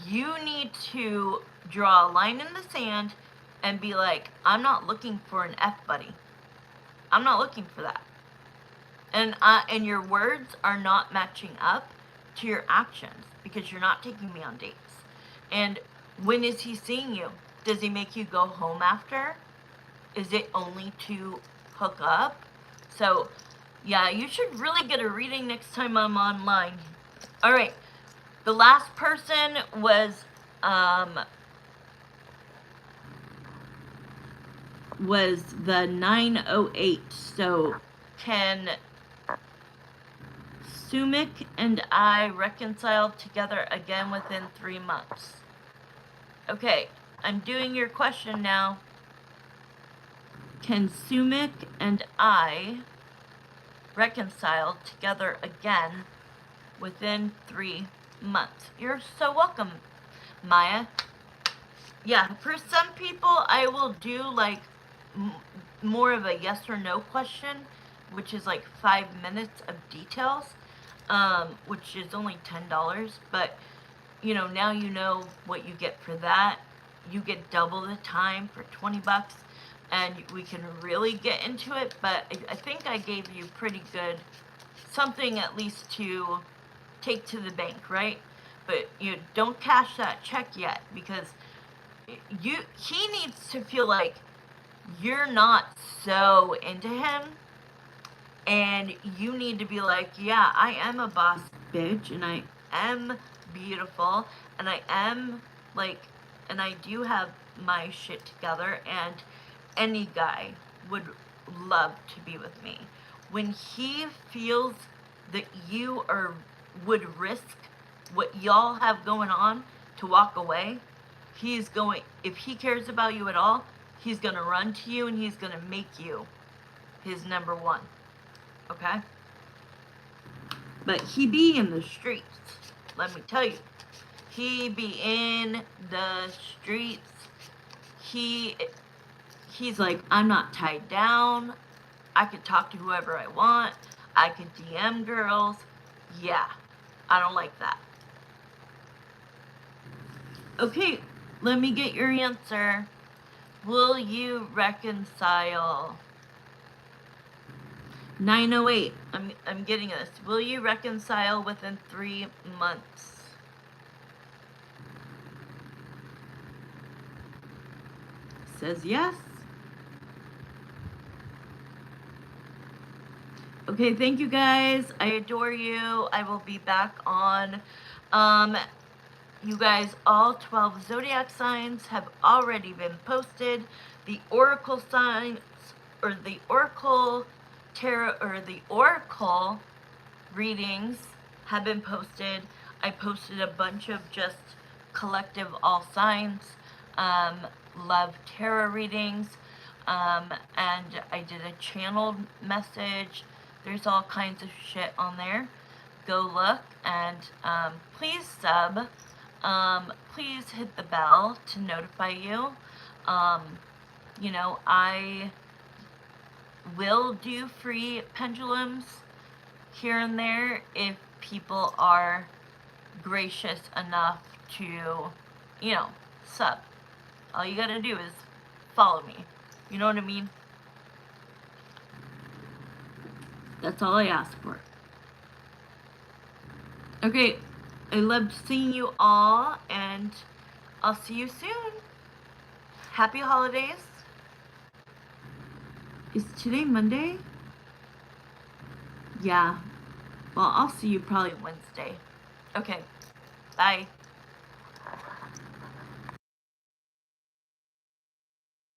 You need to draw a line in the sand and be like, I'm not looking for an F-buddy. I'm not looking for that. And your words are not matching up to your actions because you're not taking me on dates. And when is he seeing you? Does he make you go home after? Is it only to hook up? So, yeah, you should really get a reading next time I'm online. All right. The last person was the 908. So, can Sumik and I reconcile together again within 3 months? Okay, I'm doing your question now. Can Sumik and I reconcile together again within 3 months? You're so welcome, Maya. Yeah, for some people, I will do like more of a yes or no question, which is like 5 minutes of details, which is only $10. But, you know, now you know what you get for that. You get double the time for $20, and we can really get into it. But I think I gave you pretty good, something at least to take to the bank, right? But you don't cash that check yet, because he needs to feel like you're not so into him, and you need to be like, yeah, I am a boss bitch, and I am beautiful, and I am like, and I do have my shit together, and any guy would love to be with me. When he feels that you would risk what y'all have going on to walk away, he's going, if he cares about you at all, he's going to run to you, and he's going to make you his number one. Okay? But he be in the streets. Let me tell you. He be in the streets. He's like, I'm not tied down. I can talk to whoever I want. I can DM girls. Yeah. I don't like that. Okay, let me get your answer. Will you reconcile? 908. I'm getting this. Will you reconcile within 3 months? Says yes. Okay, thank you guys. I adore you. I will be back on. You guys, all 12 zodiac signs have already been posted. The oracle signs, or the oracle tarot, or the oracle readings have been posted. I posted a bunch of just collective all signs, love tarot readings, and I did a channeled message. There's all kinds of shit on there. Go look, and please sub. Please hit the bell to notify you. You know, I will do free pendulums here and there if people are gracious enough to, you know, sub. All you gotta do is follow me. You know what I mean? That's all I ask for. Okay, I loved seeing you all, and I'll see you soon. Happy holidays. Is today Monday? Yeah. Well, I'll see you probably Wednesday. Okay. Bye.